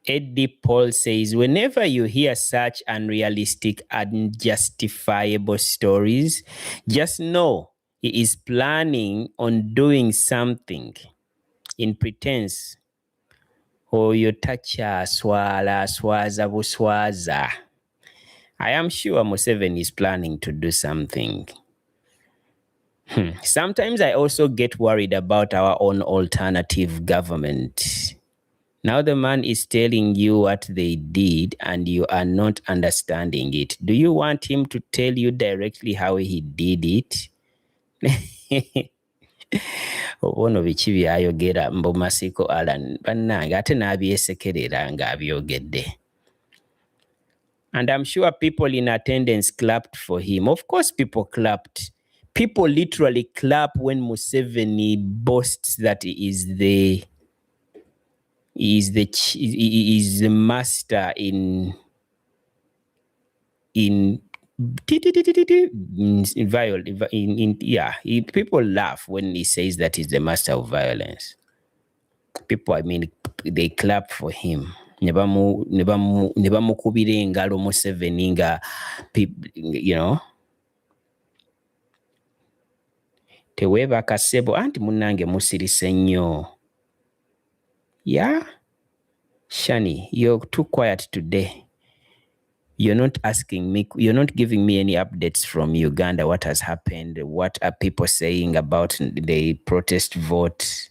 Eddie Paul says, whenever you hear such unrealistic, unjustifiable stories, just know he is planning on doing something in pretense. Oyo tacha swala swaza buswaza. I am sure Museveni is planning to do something. Sometimes I also get worried about our own alternative government. Now the man is telling you what they did and you are not understanding it. Do you want him to tell you directly how he did it? Ono biki byayogera Mbomasiko Alan bannange ate n'abyesekerera ng'abyogedde. And I'm sure people in attendance clapped for him. Of course people clapped. People literally clap when Museveni boasts that he is the master in people laugh when he says that he's the master of violence. People, I mean, they clap for him. Ne bamukubira engalo Museveni nga, you know. Teweebaka ssebo anti munnange musirise nnyo. Yeah? Shani, you're too quiet today. You're not asking me, you're not giving me any updates from Uganda. What has happened? What are people saying about the protest vote?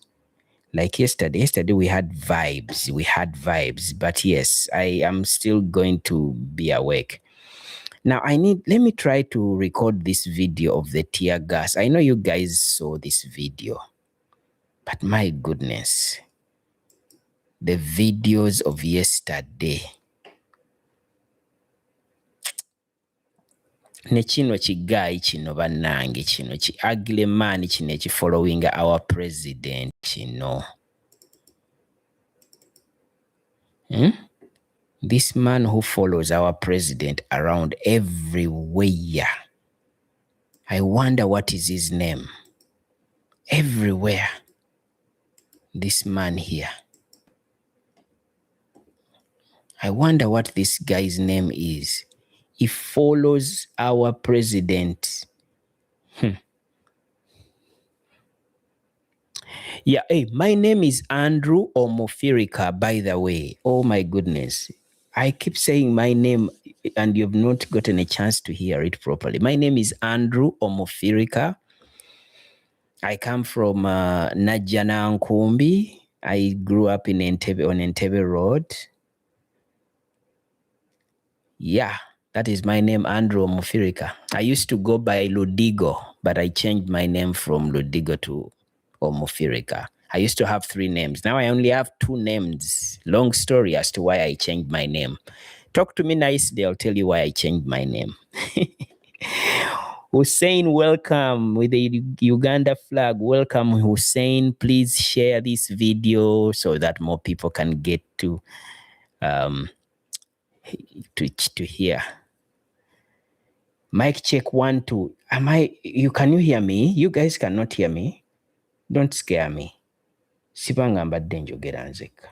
Like yesterday we had vibes. But yes, I am still going to be awake. Now let me try to record this video of the tear gas. I know you guys saw this video, but my goodness, the videos of yesterday. Ne kino kigayi kino bannange kino ki ugly man kino following our president kino. This man who follows our president around everywhere. I wonder what is his name. Everywhere. This man here. I wonder what this guy's name is. He follows our president. Yeah, hey, my name is Andrew Omofirika, by the way. Oh my goodness. I keep saying my name and you've not gotten a chance to hear it properly. My name is Andrew Omofirika. I come from Najjana Nkumbi. I grew up in Entebbe, on Entebbe Road. Yeah, that is my name, Andrew Omufirika. I used to go by Ludigo, but I changed my name from Ludigo to Omufirika. I used to have 3 names. Now I only have 2 names. Long story as to why I changed my name. Talk to me nicely, I'll tell you why I changed my name. Hussein, welcome with the Uganda flag. Welcome, Hussein. Please share this video so that more people can get to hear. Mic check 1 2. Can you hear me? You guys cannot hear me. Don't scare me. Sibanga mbadde njogera nzekka.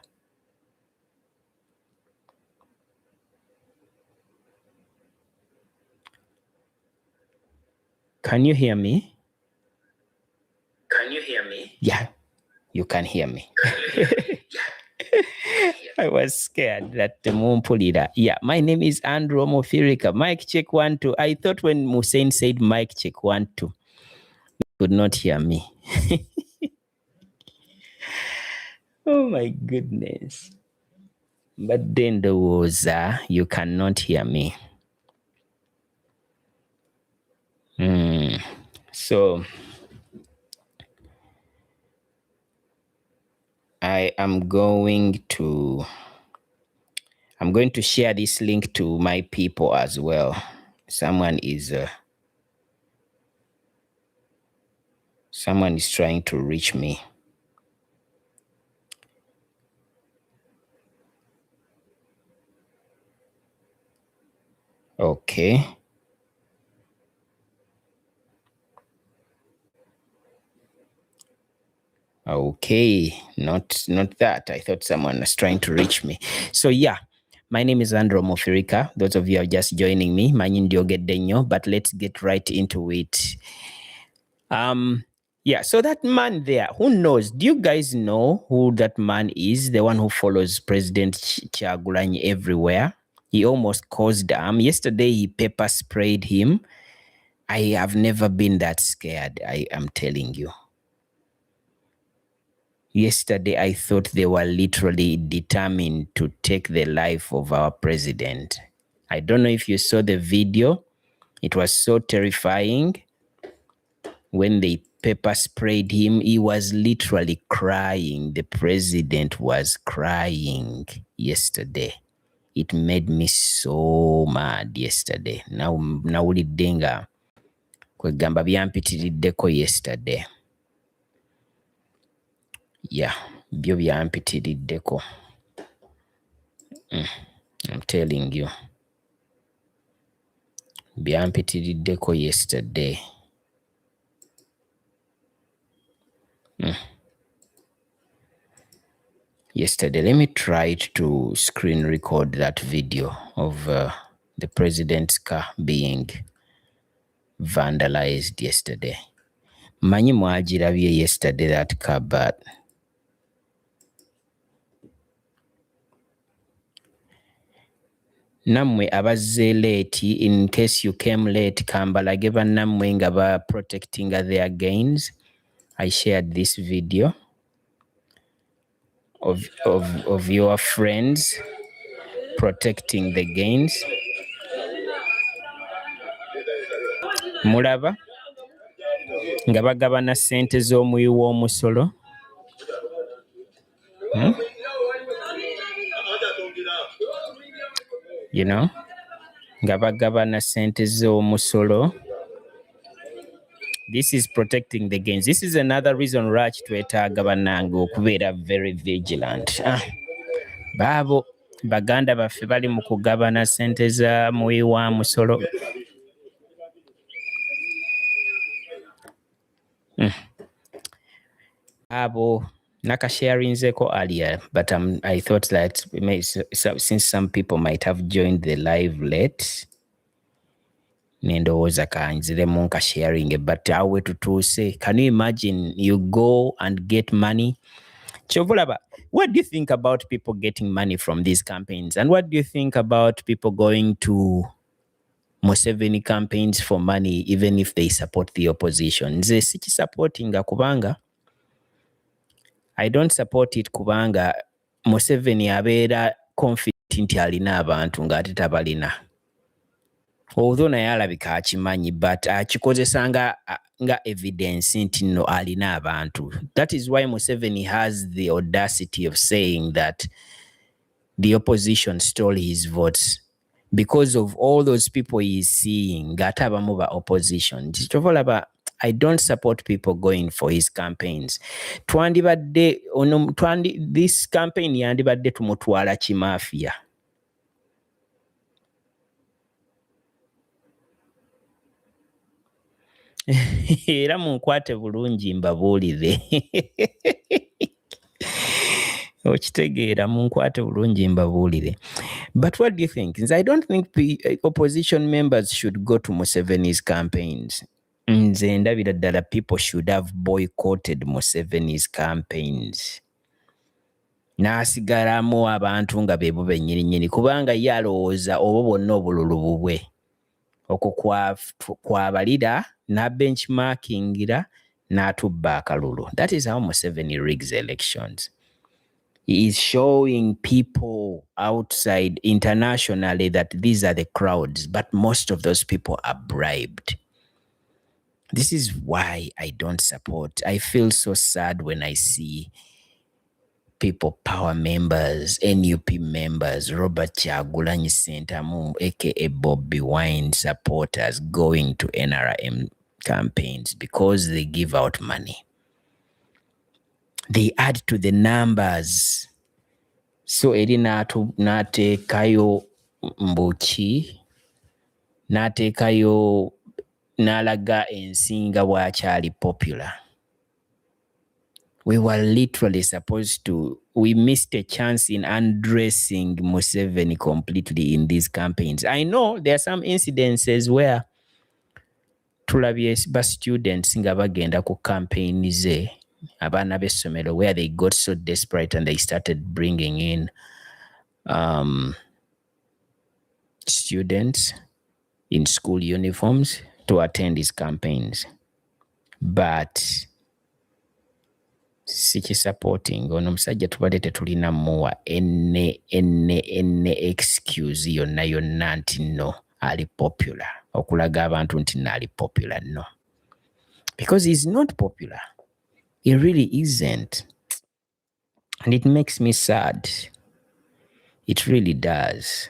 Can you hear me? Can you hear me? Yeah, you can hear me. I was scared that the Mumpulida. Yeah, my name is Andrew Omofirika. Mic check 1 2. I thought when Hussein said mic check 1 2, you could not hear me. Oh my goodness. But then there was, you cannot hear me. So I'm going to share this link to my people as well. Someone is trying to reach me. Okay. Okay, not that. I thought someone was trying to reach me. So yeah, my name is Andrew Mofirika. Those of you are just joining me, but let's get right into it. Yeah, so that man there, who knows? Do you guys know who that man is? The one who follows President Kyagulanyi everywhere. He almost caused harm. Yesterday, he pepper sprayed him. I have never been that scared, I am telling you. Yesterday, I thought they were literally determined to take the life of our president. I don't know if you saw the video. It was so terrifying. When they pepper sprayed him, he was literally crying. The president was crying yesterday. It made me so mad yesterday. Now ulidenga kwegamba byampitiriddeko yesterday. Yeah, byo byampitiriddeko. I'm telling you. Byampitiriddeko yesterday. Yesterday, let me try to screen record that video of the president's car being vandalized yesterday. Manyi mwagirabye yesterday, that car, but nammwe abazze late, in case you came late, kambalage bannammwe nga ba protecting their gains. I shared this video of your friends protecting the gains. Mulaba nga bagabana ssente z'omuyi w'omusolo. You know, nga bagabana ssente z'omusolo. This is protecting the gains. This is another reason lwaki twetaaga bannange okubeera very vigilant. Baabo baganda baffe bali mu kugabana ssente za muyi wa musolo. Abo nakasharinzeko earlier, but I thought that since some people might have joined the live late, nendowooza kanziremu nkasharinge, but awe tutuuse. Can you imagine you go and get money? Chovulaba, what do you think about people getting money from these campaigns? And what do you think about people going to Museveni campaigns for money, even if they support the opposition? Nze sikisupportinga kubanga I don't support it kubanga Museveni abeera confident nti alina abantu ng'ate tabalina. although naye alabika akimanyi but akikozesa nga evidence nti nno alina abantu. That is why Museveni has the audacity of saying that the opposition stole his votes because of all those people he is seeing ng'ate abamu ba opposition. I don't support people going for his campaigns. This campaign yandibadde tumutwala kimafia. Era munkwate bulungi mbabuulire. Okitegeera munkwate bulungi mbabuulire. But what do you think? I don't think the opposition members should go to Museveni's campaigns. Nze ndabira ddala people should have boycotted Museveni's campaigns. N'asigalamu abantu nga be bo bennyini kubanga ye alowooza obwo bwonna obululu bubwe. Okwo kwabalira n'abenchmarkingira n'atubba akalulu. That is how Museveni rigs elections. He is showing people outside internationally that these are the crowds, but most of those people are bribed. This is why I don't support. I feel so sad when I see people power members, NUP members, Robert Kyagulanyi Ssentamu, aka BOBI WINE supporters going to NRM campaigns because they give out money. They add to the numbers. So eri n'ateekayo Mbuki, n'ateekayo n'alaga ensinga bw'akyali popular. We were literally supposed to, we missed a chance in undressing Museveni completely in these campaigns. I know there are some incidences where tulabye ba students nga bagenda ku campaign ze, abaana b'essomero, where they got so desperate and they started bringing in students in school uniforms to attend his campaigns. But sikisupporting ono musajja tubadde tetulina muwa enne excuse yonna nti no ali popular, okulaga abantu nti no ali popular. No, because he's not popular. He really isn't, and it makes me sad. It really does.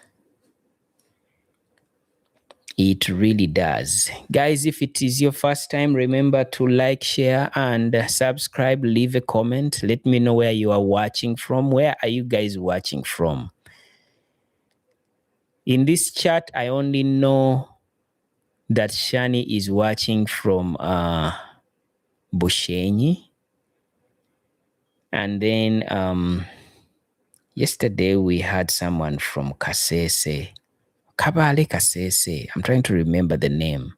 It really does. Guys, if it is your first time, remember to like, share, and subscribe. Leave a comment. Let me know where you are watching from. Where are you guys watching from? In this chat, I only know that Shani is watching from Bushenyi. And then yesterday we had someone from Kasese. Kabale Kasese. I'm trying to remember the name.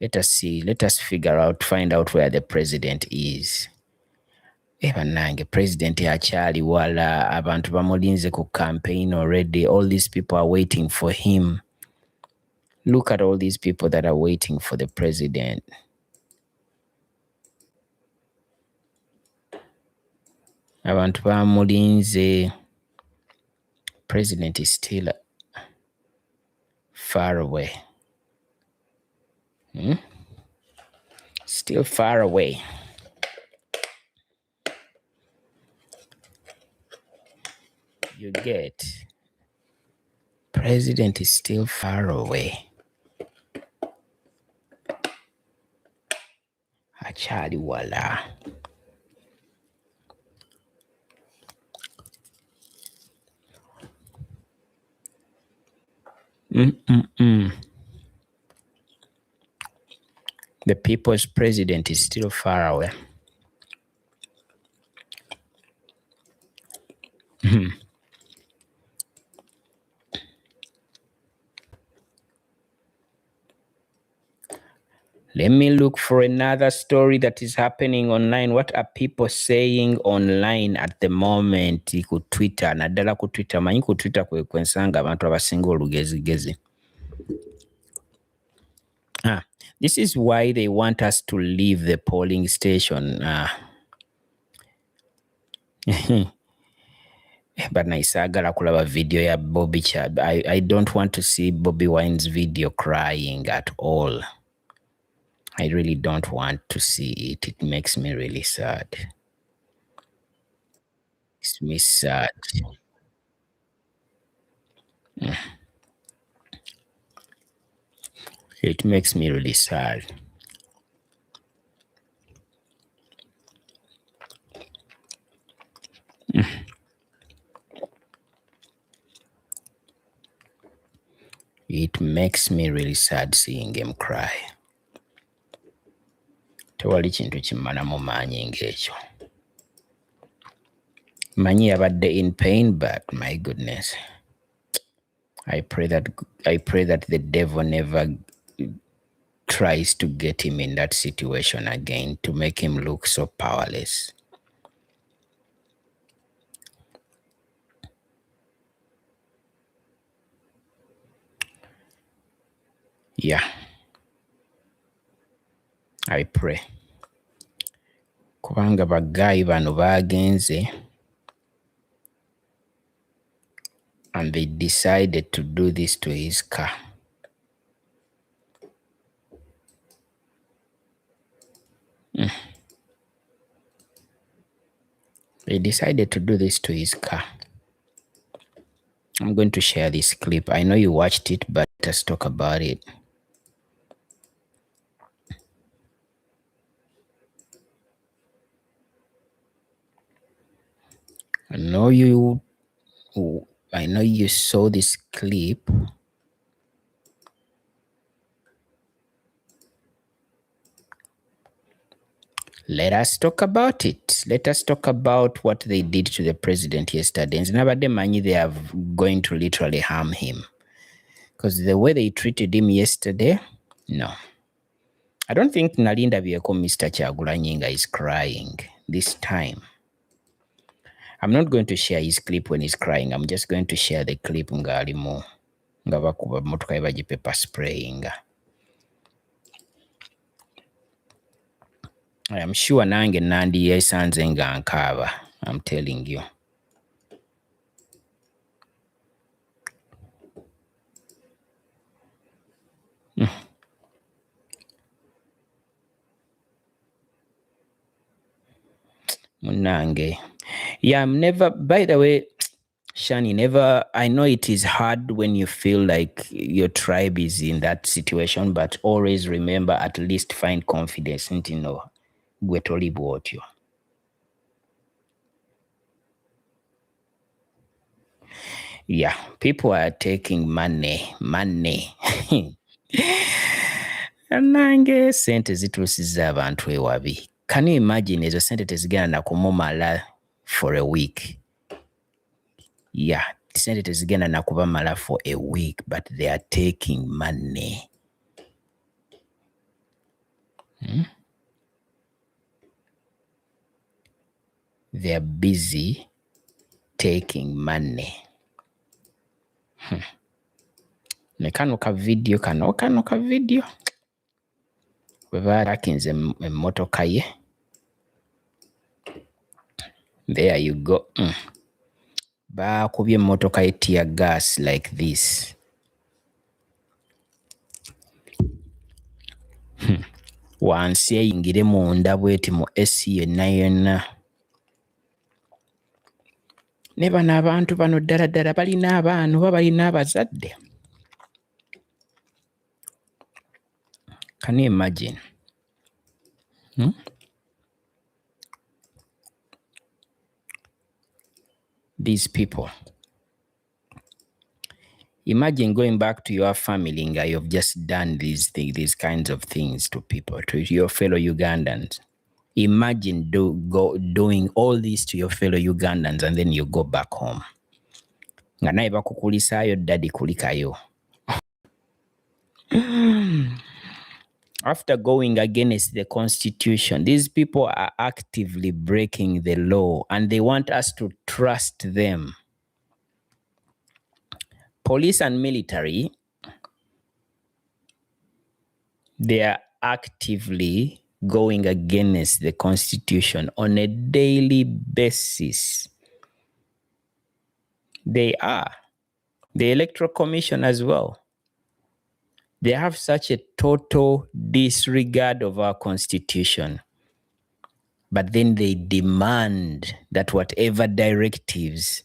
Let us see. Let us find out where the president is. Ebanange, president achali wala abantu bamulinze ku campaign already. All these people are waiting for him. Look at all these people that are waiting for the president. Abantu bamulinze. President is still far away. Still far away. You get. President is still far away. Achali wala. The people's president is still far away. Let me look for another story that is happening online. What are people saying online at the moment? Ku Twitter, naddala ku Twitter, manyi ku Twitter kwensanga abantu abasinga olugezigezi. This is why they want us to leave the polling station. But naisagala kulaba video ya Bobby Chad. I don't want to see Bobi Wine's video crying at all. I really don't want to see it. It makes me really sad. Makes me sad. It makes me really sad. It makes me really sad seeing him cry. Tewali kintu kimmala mu maanyi ng'ekyo. Manyi yabadde in pain, but my goodness. I pray that the devil never tries to get him in that situation again to make him look so powerless. Yeah. I pray. Kubanga bagayi bano bagenze and they decided to do this to his car. They decided to do this to his car. I'm going to share this clip. I know you watched it, but let's talk about it. I know you saw this clip. Let us talk about it. Let us talk about what they did to the president yesterday. And nobody money they are going to literally harm him. Because the way they treated him yesterday, no. I don't think Nalinda Bieko Mr. Chagulanyinga is crying this time. I'm not going to share his clip when he's crying. I'm just going to share the clip ngalimu ngabakuba motoka ibaji pepper spraying. I am sure nange nandi yesanze nga nkaba. I'm telling you. Munange. Yeah, I'm never, by the way, Shani, never, I know it is hard when you feel like your tribe is in that situation, but always remember, at least find confidence in, gwetoli bwotyo. Yeah, people are taking money. Nange sente zituusiza abantu ewabi. Can you imagine ezo sente tezigenda na kumumala for a week? Yeah, sente tezigenda na kubamala for a week, but they are taking money. They are busy taking money. Kano ka video. Bebarakinze emmotoka ye. There you go. Bakubye emmotoka ye tear gas like this. Wansi eyingire munda bweti mu AC yonna. Ne bano abantu bano ddala balina abaana oba balina abazadde. Can you imagine? These people. Imagine going back to your family and you've just done these kinds of things to people, to your fellow Ugandans. Imagine doing all this to your fellow Ugandans and then you go back home. Nga naye bakukulisaayo daddy kulikayo. After going against the constitution, these people are actively breaking the law and they want us to trust them. Police and military, they are actively going against the Constitution on a daily basis. They are. The Electoral Commission as well. They have such a total disregard of our Constitution. But then they demand that whatever directives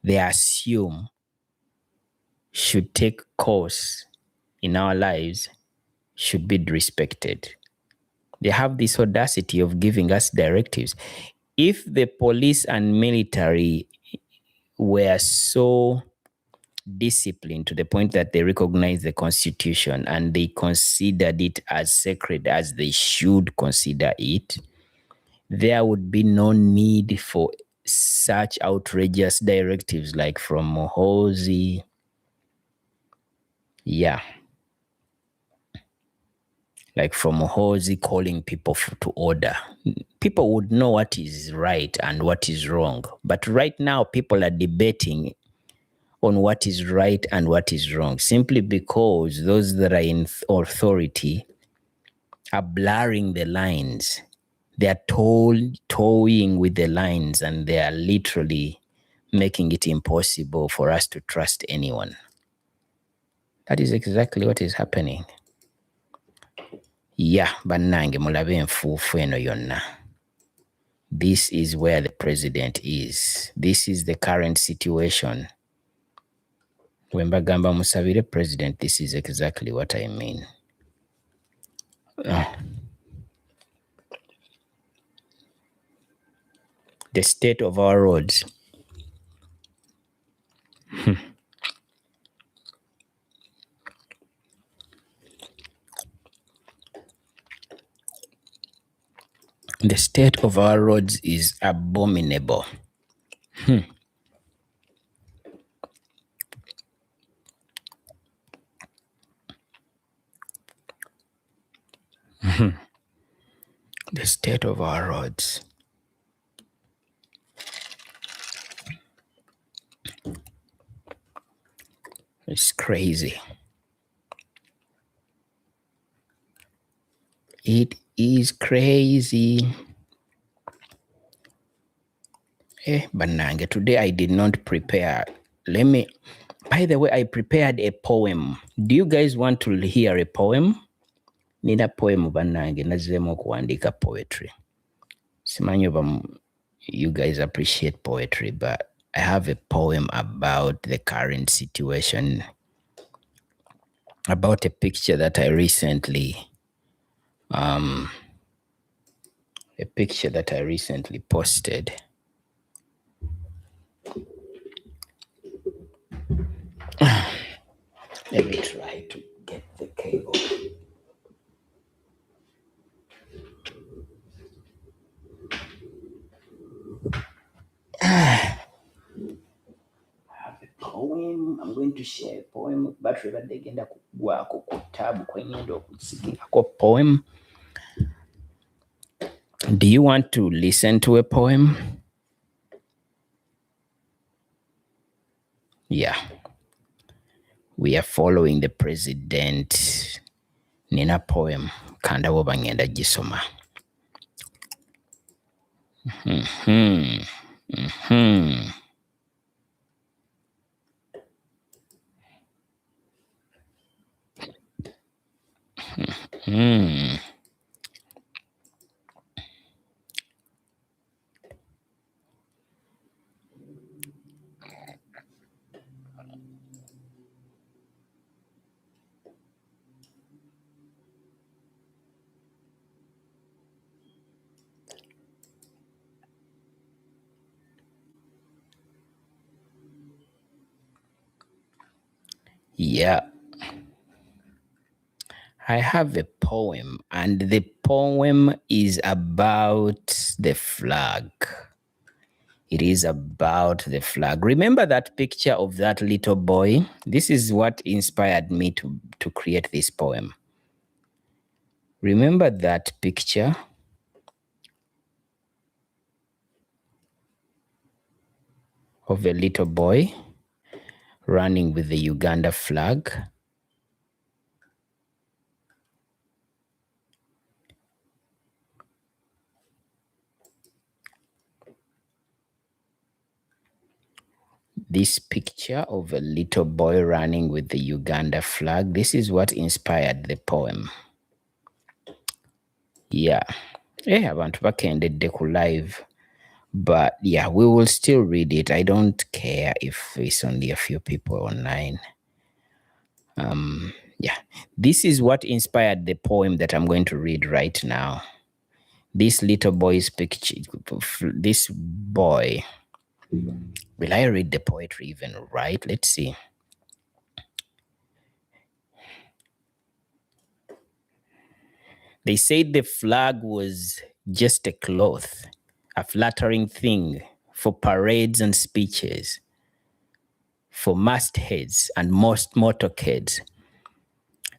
they assume should take course in our lives should be respected. They have this audacity of giving us directives. If the police and military were so disciplined to the point that they recognize the Constitution and they considered it as sacred as they should consider it, there would be no need for such outrageous directives like from Mohozi. Yeah. Like from Mohozi calling people to order. People would know what is right and what is wrong. But right now, people are debating on what is right and what is wrong, simply because those that are in authority are blurring the lines. They are toying with the lines, and they are literally making it impossible for us to trust anyone. That is exactly what is happening. Yeah, bannange mulabe enfuufu eno yonna. This is where the president is. This is the current situation. When bagamba musabire president, this is exactly what I mean. The state of our roads. The state of our roads is abominable. The state of our roads. It's crazy. It is crazy. Banange, today I did not prepare. By the way, I prepared a poem. Do you guys want to hear a poem? Nina poem banange, nazemo kuandika poetry. Simanyo you guys appreciate poetry, but I have a poem about the current situation, about a picture that I recently posted. Let me try to get the cable. I have a poem. I'm going to share a poem. Battery badegenda kugwako ku tab kwenyendo okusikirako poem. Do you want to listen to a poem? Yeah. We are following the president. Nina poem. Kanda wo bangenda gisoma. Yeah. I have a poem, and the poem is about the flag. It is about the flag. Remember that picture of that little boy? This is what inspired me to create this poem. Remember that picture? Of a little boy running with the Uganda flag. this picture of a little boy running with the Uganda flag. This is what inspired the poem. Yeah. Abantu bakendedde ku live. But yeah, we will still read it. I don't care if it's only a few people online. Yeah. This is what inspired the poem that I'm going to read right now. This little boy's picture, this boy. Will I read the poetry even right? Let's see. They said the flag was just a cloth, a flattering thing for parades and speeches, for mastheads and most motorcades,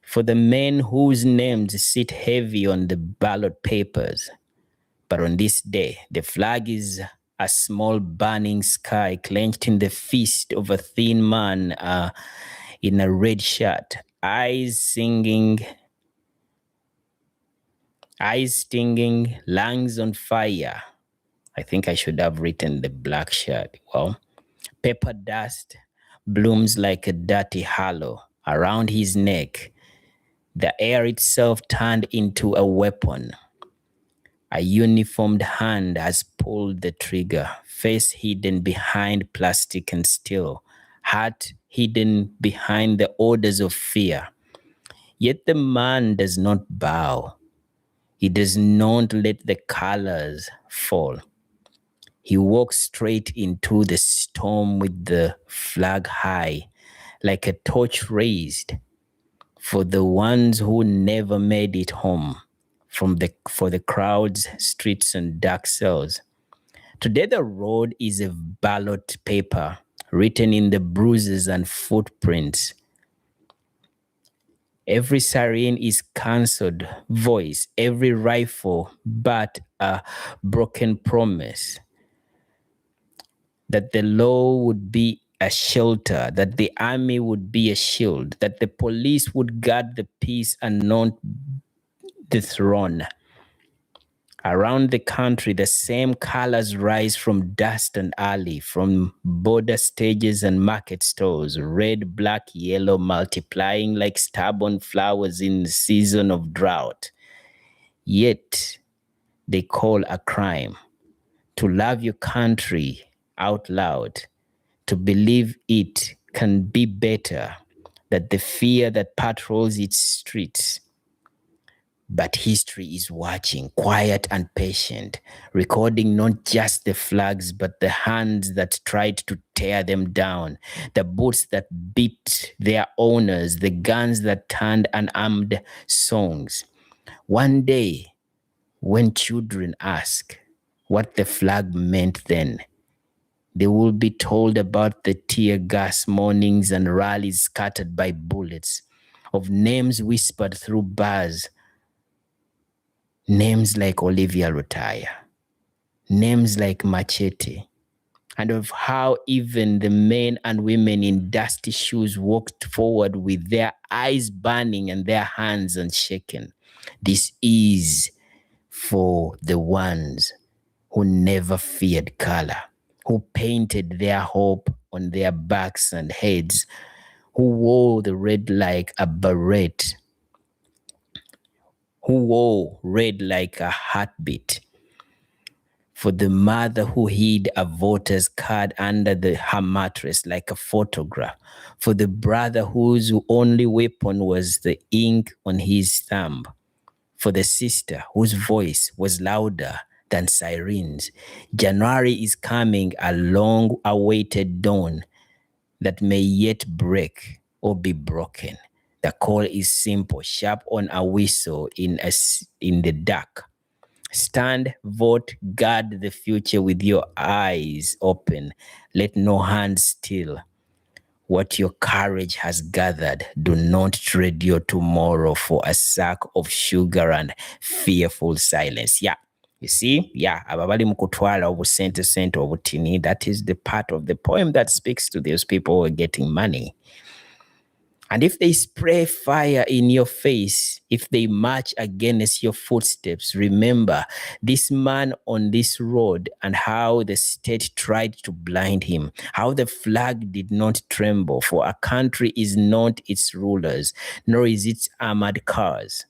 for the men whose names sit heavy on the ballot papers. But on this day, the flag is a small burning sky clenched in the fist of a thin man in a red shirt, eyes stinging, lungs on fire. I think I should have written the black shirt. Well, pepper dust blooms like a dirty halo around his neck. The air itself turned into a weapon. A uniformed hand has pulled the trigger, face hidden behind plastic and steel, heart hidden behind the orders of fear. Yet the man does not bow. He does not let the colors fall. He walks straight into the storm with the flag high, like a torch raised for the ones who never made it home, for the crowds, streets, and dark cells. Today the road is a ballot paper written in the bruises and footprints. Every siren is cancelled voice, every rifle but a broken promise. That the law would be a shelter, that the army would be a shield, that the police would guard the peace and not the throne. Around the country, the same colors rise from dust and alley, from border stages and market stalls, red, black, yellow, multiplying like stubborn flowers in the season of drought. Yet, they call a crime to love your country out loud, to believe it can be better, that the fear that patrols its streets. But history is watching, quiet and patient, recording not just the flags, but the hands that tried to tear them down, the boots that beat their owners, the guns that turned unarmed songs. One day, when children ask what the flag meant then, they will be told about the tear gas mornings and rallies scattered by bullets, of names whispered through bars, names like Olivia Rotaya, names like Machete, and of how even the men and women in dusty shoes walked forward with their eyes burning and their hands unshaken. This is for the ones who never feared color, who painted their hope on their backs and heads, who wore the red like a beret, who wore red like a heartbeat, for the mother who hid a voter's card under her mattress like a photograph, for the brother whose only weapon was the ink on his thumb, for the sister whose voice was louder than sirens. January is coming, a long-awaited dawn that may yet break or be broken. The call is simple, sharp on a whistle in the dark. Stand, vote, guard the future with your eyes open. Let no hand steal what your courage has gathered. Do not trade your tomorrow for a sack of sugar and fearful silence. Yeah. You see? Yeah. Ababali mukutwala obusente sente obutini. That is the part of the poem that speaks to those people who are getting money. And if they spray fire in your face, if they march against your footsteps, remember this man on this road and how the state tried to blind him, how the flag did not tremble, for a country is not its rulers, nor is its armored cars,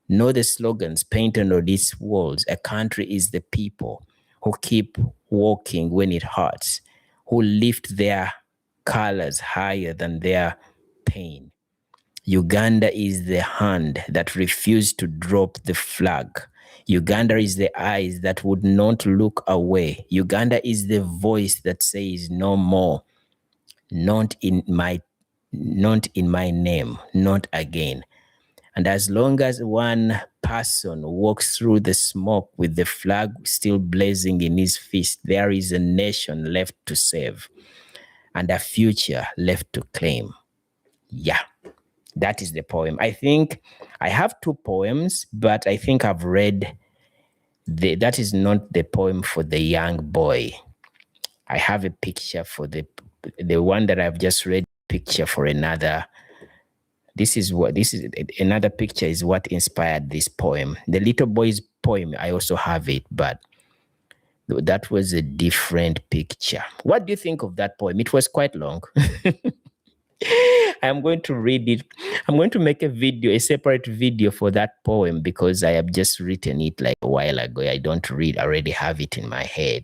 nor the slogans painted on its walls. A country is the people who keep walking when it hurts, who lift their colors higher than their pain. Uganda is the hand that refused to drop the flag. Uganda is the eyes that would not look away. Uganda is the voice that says no more, not in my name, not again. And as long as one person walks through the smoke with the flag still blazing in his fist, there is a nation left to save and a future left to claim. Yeah, that is the poem. I think I have two poems, but I think I've read that is not the poem for the young boy. I have a picture for the one that I've just read, picture for another. This is another picture is what inspired this poem. The little boy's poem, I also have it, but that was a different picture. What do you think of that poem? It was quite long. I'm going to read it. I'm going to make a separate video for that poem because I have just written it like a while ago. I don't already have it in my head.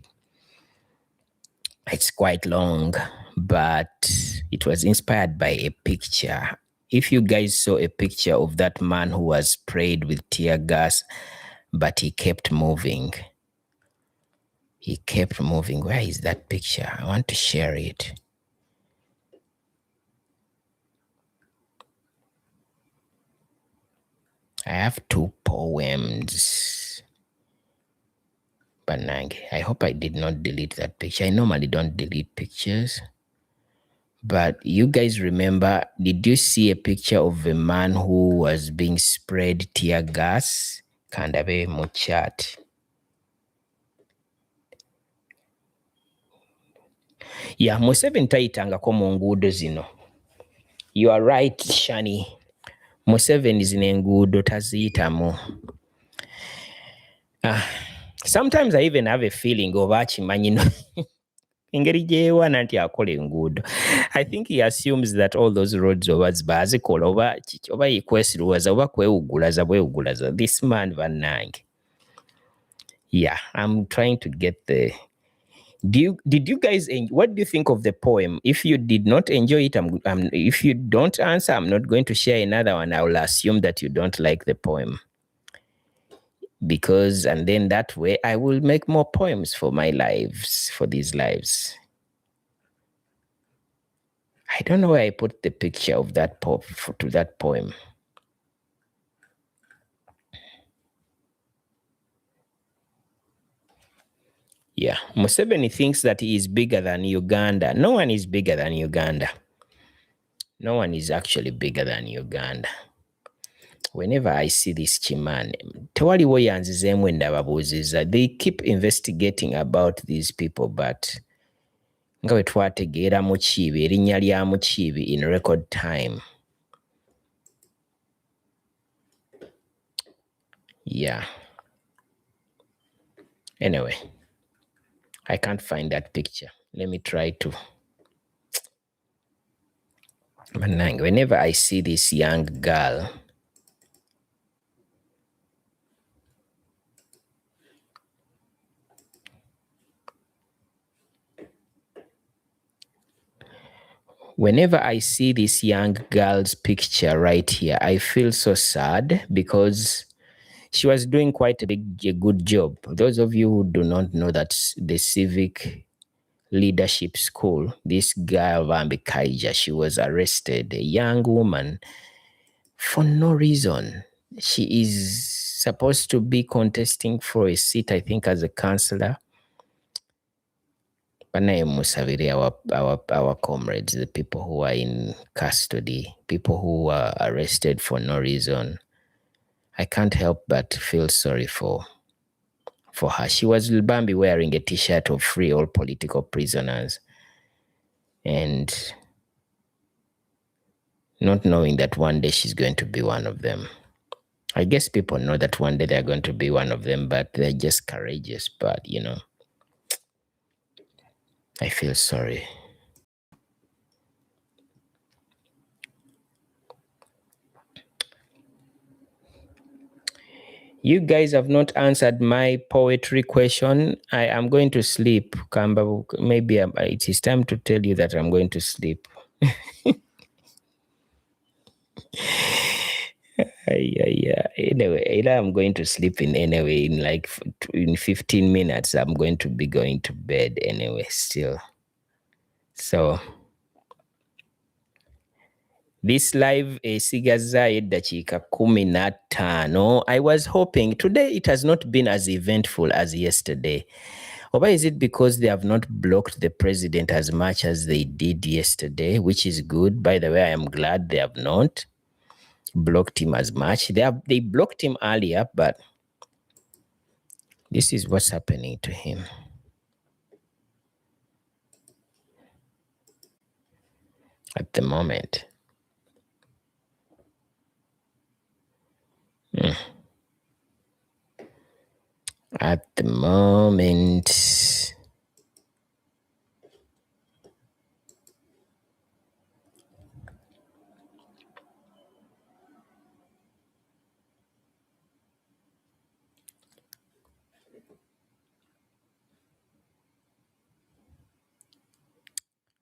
It's quite long, but it was inspired by a picture. If you guys saw a picture of that man who was sprayed with tear gas, but he kept moving. He kept moving. Where is that picture? I want to share it. I have two poems. Banange. I hope I did not delete that picture. I normally don't delete pictures. But you guys remember, did you see a picture of a man who was being sprayed tear gas? Kandabe mu chat. Yeah, Museveni tayitangako mu nguudo zino. You are right, Shani. Museveni zino enguudo taziyitamu. Sometimes I even have a feeling of akimanyi engeri gyewana nti akola enguudo. I think he assumes that all those roads oba bazikola oba yekwesiruwaza oba kwewugulaza. This man bannange. Yeah, I'm trying to get the... Did you guys... What do you think of the poem? If you did not enjoy it, if you don't answer, I'm not going to share another one. I will assume that you don't like the poem. And then that way I will make more poems for my lives, for these lives. I don't know where I put the picture of that to that poem. Yeah, Museveni thinks that he is bigger than Uganda. No one is bigger than Uganda. No one is actually bigger than Uganda. Whenever I see this Chimane, tewaliwo yanzizeemu ndababuuziza. They keep investigating about these people, but nga bwe twategeera Mukiibi, erinnya lya Mukiibi in record time. Yeah. Anyway, I can't find that picture. Let me try to. Whenever I see this young girl, whenever I see this young girl's picture right here, I feel so sad because she was doing quite a good job. Those of you who do not know that the civic leadership school, this girl, Vambi Kaija, she was arrested, a young woman, for no reason. She is supposed to be contesting for a seat, I think, as a councillor. Our comrades, the people who are in custody, people who are arrested for no reason. I can't help but feel sorry for her. She was Bambi wearing a t-shirt of free all political prisoners. And not knowing that one day she's going to be one of them. I guess people know that one day they're going to be one of them, but they're just courageous. But, you know, I feel sorry. You guys have not answered my poetry question. I am going to sleep. Kamba, maybe it is time to tell you that I'm going to sleep. Yeah. Anyway, I'm going to sleep in 15 minutes. I'm going to be going to bed anyway still. So this live esigaza eddakiika 15. I was hoping today it has not been as eventful as yesterday. Or is it because they have not blocked the president as much as they did yesterday, which is good. By the way, I am glad they have not blocked him as much. They blocked him earlier, but this is what's happening to him. At the moment. At the moment.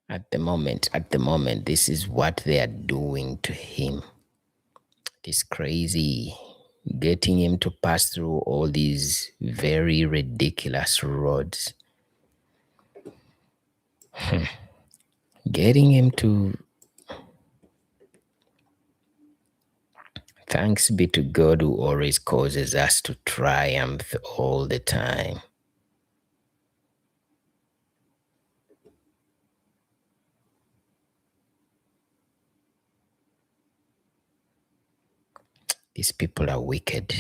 At the moment, this is what they are doing to him. It is crazy. Getting him to pass through all these very ridiculous roads. Getting him to... Thanks be to God who always causes us to triumph all the time. These people are wicked.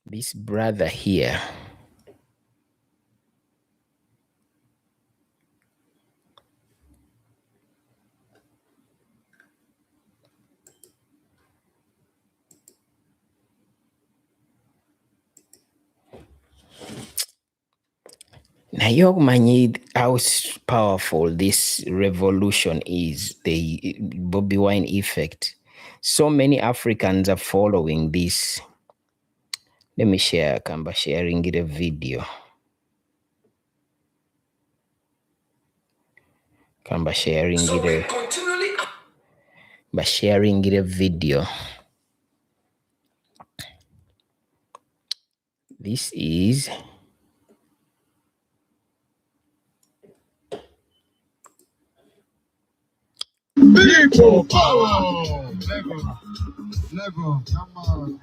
This brother here, naye omanyi how powerful this revolution is, the BOBI wine effect. So many Africans are following this. Let me share, Kamba sharing it a video. Kamba sharing it a video. This is People power. Level. Come on.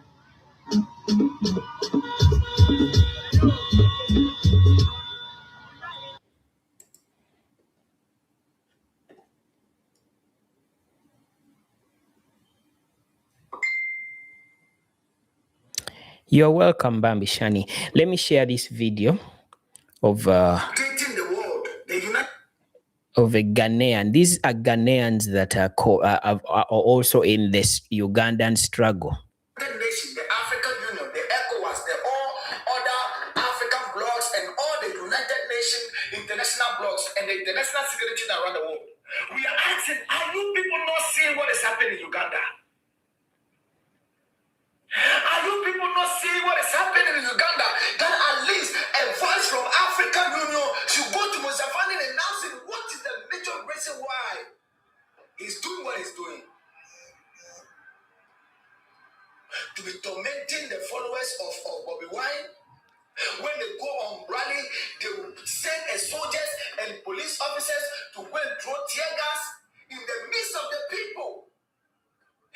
You're welcome, Bambi Shani. Let me share this video of a Ghanaian. These are Ghanaians that are also in this Ugandan struggle. The African Union, the ECOWAS, all other African blocs, and all the United Nations international blocs, and the international security around the world. We are asking, are you people not seeing what is happening in Uganda? Are you people not seeing what is happening in Uganda? That at least a voice from African Union should go to Museveni and announcing what is the major reason why he's doing what he's doing. To be tormenting the followers of BOBI Wine. When they go on rally, they will send soldiers and police officers to go and throw tear gas in the midst of the people.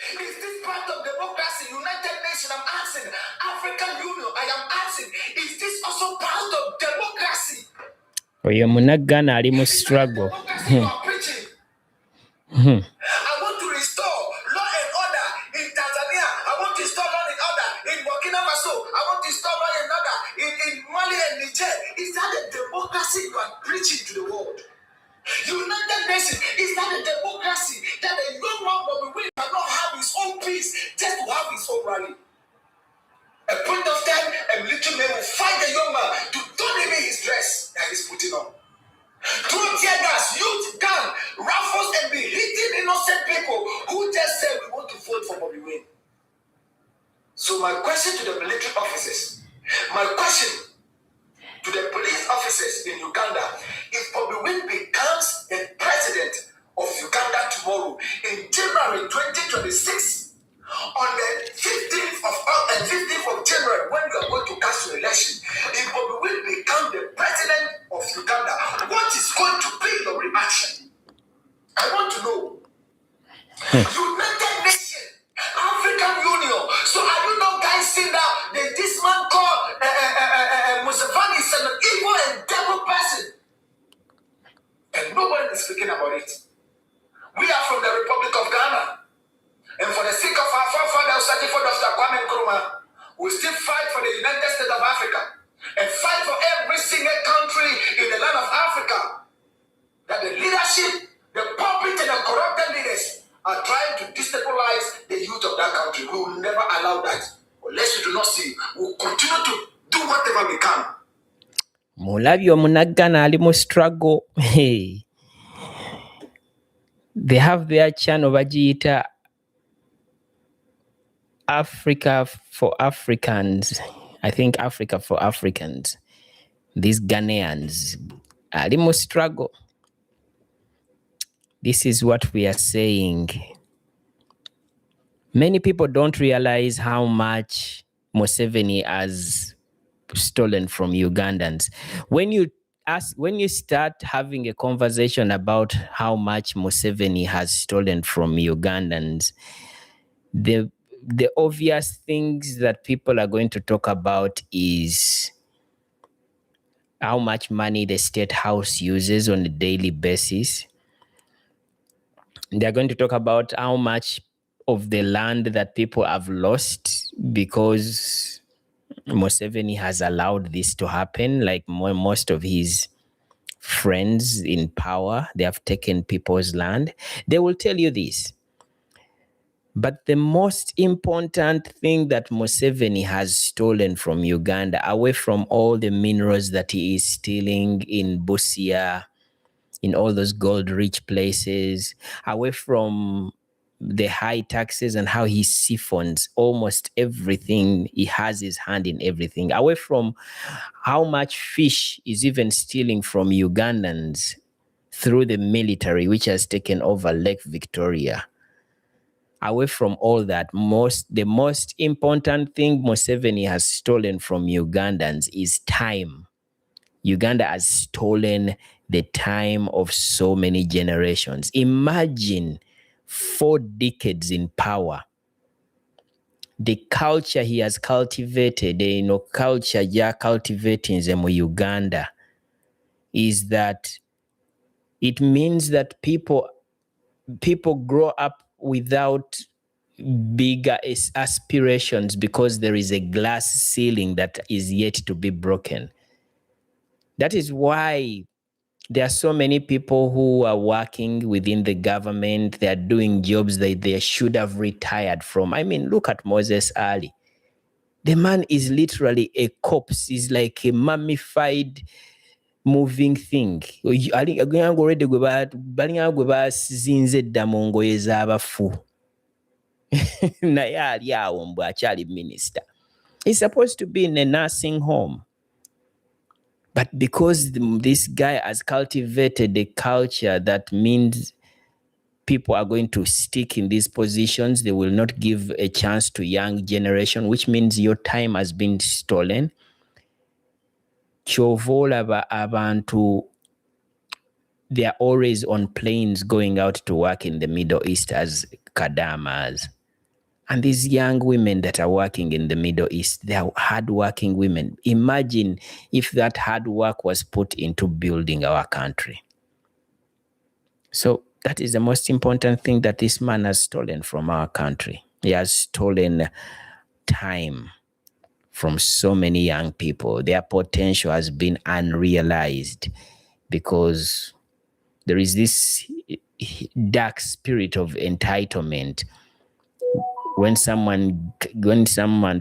Is this part of democracy? United Nations, I'm asking. African Union, I am asking. Is this also part of Oyo munaggana ali mu struggle. I want to restore law and order in Tanzania. I want to restore law and order in Burkina Faso. I want to restore law and order in Mali and Niger. Is that the democracy you are preaching to the world? United Nations, is that a democracy that a young man Bobby Wine cannot have his own peace just to have his own rally? A point of time, a little man will find the young man to turn away his dress that he's putting on. Throw tear gas, youth, gun, rifles, and be hitting innocent people who just said we want to vote for Bobby Wine. So my question to the military officers, my question to the police officers in Uganda, if Bobby Wine becomes the president of Uganda tomorrow in January 2026, on the 15th of January, when you are going to cast your election, if Bobby Wine becomes the president of Uganda, what is going to be your reaction? I want to know. United Nations, African Union. So are you not guys seeing that this man called Museveni is an evil and devil person? And nobody is speaking about it. We are from the Republic of Ghana. And for the sake of our forefathers, Dr. Kwame Nkrumah, we still fight for the United States of Africa and fight for every single country in the land of Africa. That the leadership, the puppet and the corrupted leaders are trying to destabilize the youth of that country. We will never allow that. Unless we do not see, we will continue to do whatever we can. Mulabyo munaggana ali mu struggle. Hey. They have their channel bagiyita Africa for Africans. I think Africa for Africans. These Ghanaians ali mu struggle. This is what we are saying. Many people don't realize how much Museveni has stolen from Ugandans. When you start having a conversation about how much Museveni has stolen from Ugandans, the obvious things that people are going to talk about is how much money the state house uses on a daily basis. They're going to talk about how much of the land that people have lost because Museveni has allowed this to happen. Like most of his friends in power, they have taken people's land. They will tell you this. But the most important thing that Museveni has stolen from Uganda, away from all the minerals that he is stealing in Busia, in all those gold-rich places, away from the high taxes and how he siphons almost everything, he has his hand in everything, away from how much fish is even stealing from Ugandans through the military, which has taken over Lake Victoria. Away from all that, the most important thing Museveni has stolen from Ugandans is time. Uganda has stolen the time of so many generations. Imagine 4 decades in power. The culture he has cultivated, culture ya cultivating them in Uganda, is that it means that people grow up without bigger aspirations because there is a glass ceiling that is yet to be broken. That is why there are so many people who are working within the government. They are doing jobs that they should have retired from. I mean, look at Moses Ali. The man is literally a corpse. He's like a mummified moving thing. Minister. He's supposed to be in a nursing home. But because this guy has cultivated a culture that means people are going to stick in these positions, they will not give a chance to young generation, which means your time has been stolen. Chovola abantu, they are always on planes going out to work in the Middle East as kadamas. And these young women that are working in the Middle East, they are hardworking women. Imagine if that hard work was put into building our country. So that is the most important thing that this man has stolen from our country. He has stolen time from so many young people. Their potential has been unrealized because there is this dark spirit of entitlement. When someone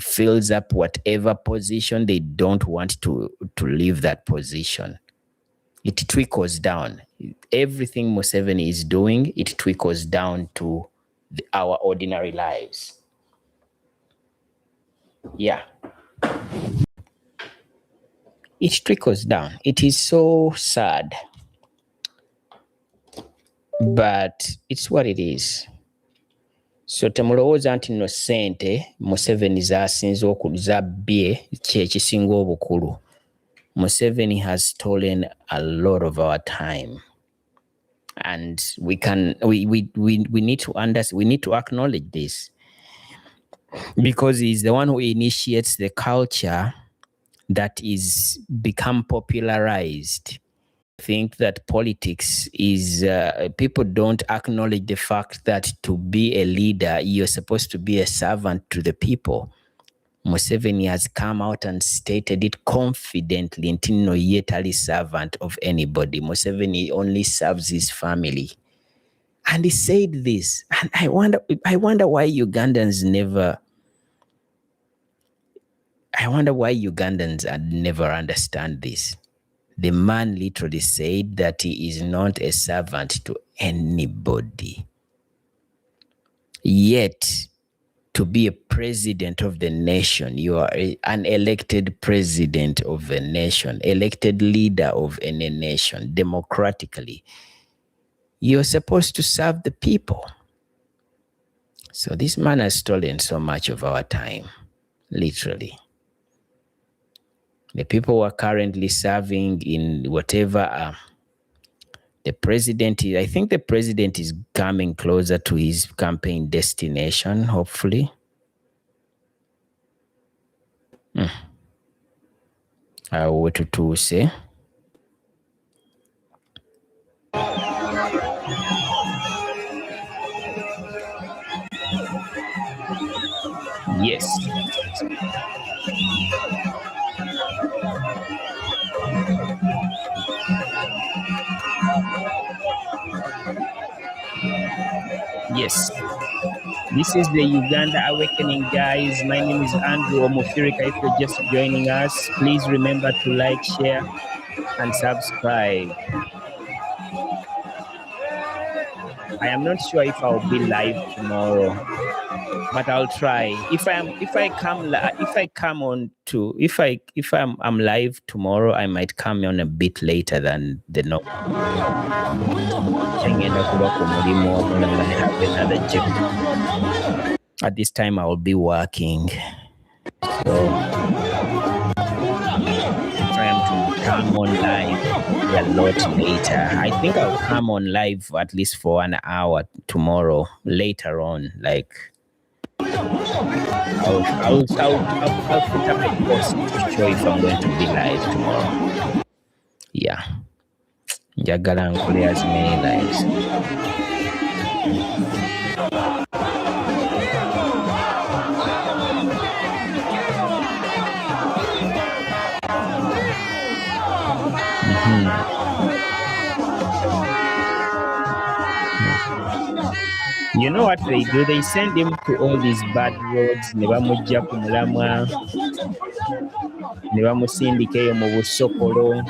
fills up whatever position, they don't want to leave that position. It trickles down. Everything Museveni is doing, it trickles down to our ordinary lives. Yeah. It trickles down. It is so sad. But it's what it is. So temulowooza nti no ssente Museveni z'asinze zabbye kyekisinga obukulu. Museveni has stolen a lot of our time. And we need to acknowledge this, because he's the one who initiates the culture that is become popularized. I think that politics is, people don't acknowledge the fact that to be a leader, you're supposed to be a servant to the people. Museveni has come out and stated it confidently, no yetali servant of anybody. Museveni only serves his family. And he said this, and I wonder why Ugandans never understand this. The man literally said that he is not a servant to anybody. Yet, to be a president of the nation, you are an elected president of a nation, elected leader of any nation, democratically. You're supposed to serve the people. So this man has stolen so much of our time, literally. The people who are currently serving in whatever the president is, I think the president is coming closer to his campaign destination, hopefully. What to say? Yes. Yes. This is the Uganda Awakening, guys. My name is Andrew Omufirika. If you're just joining us, please remember to like, share, and subscribe. I am not sure if I'll be live tomorrow, but I'll try. If I'm live tomorrow, I might come on a bit later than the normal. I have another job. At this time, I will be working. So if I am to come on live a lot later, I think I'll come on live at least for an hour tomorrow. Later on, like I'll put up a post to show if I'm going to be live tomorrow. Yeah. Njagala nkole as many lives. You know what they do? They send him to all these bad roads. Ne bamujja ku mulamwa, ne bamusindika eyo mu Busokolo.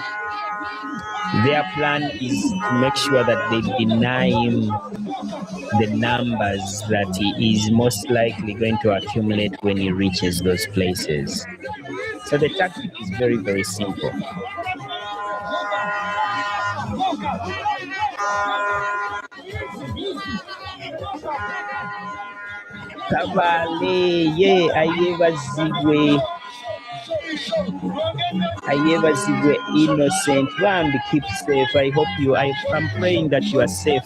Their plan is to make sure that they deny him the numbers that he is most likely going to accumulate when he reaches those places. So the tactic is very, very simple. Kabale, yeah, ayebazigwe innocent. Bambi, keep safe. I'm praying that you are safe.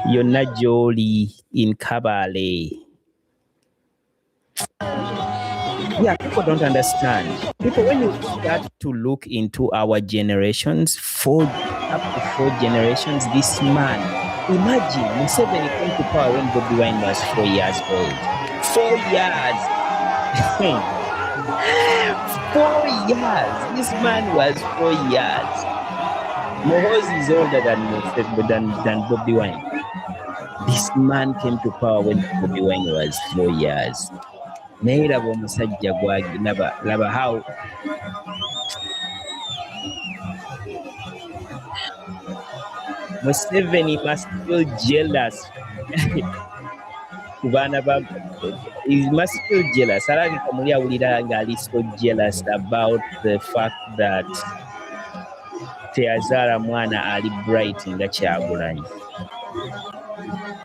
You're not jolly in Kabale. Yeah, people don't understand. People, when you start to look into our generations, up to 4 generations, this man, imagine Museveni came to power when Bobi Wine was 4 years old. 4 years. 4 years. This man was 4 years. Mohozi is older than Bobi Wine. This man came to power when Bobi Wine was 4 years. Naye laba omusajja laba how Museveni must feel jealous. He must feel jealous. Alabika muli awulira ng'ali so jealous about the fact that teyazaala mwana ali bright nga Kyagulanyi.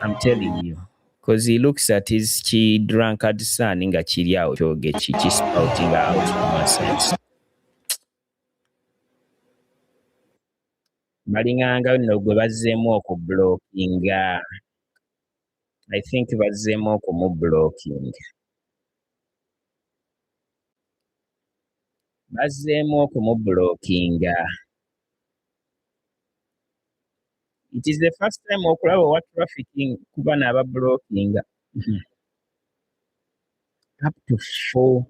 I'm telling you. Because he looks at his drunkard son nga kiri awo kyoge spouting out nonsense. Balinganga nno gwe bazzeemu okublockinga. I think bazzeemu okumublocking. Bazzeemu okumublockinga. It is the first time okulaba owa trafficking kuba n'abablockinga. Up to 4.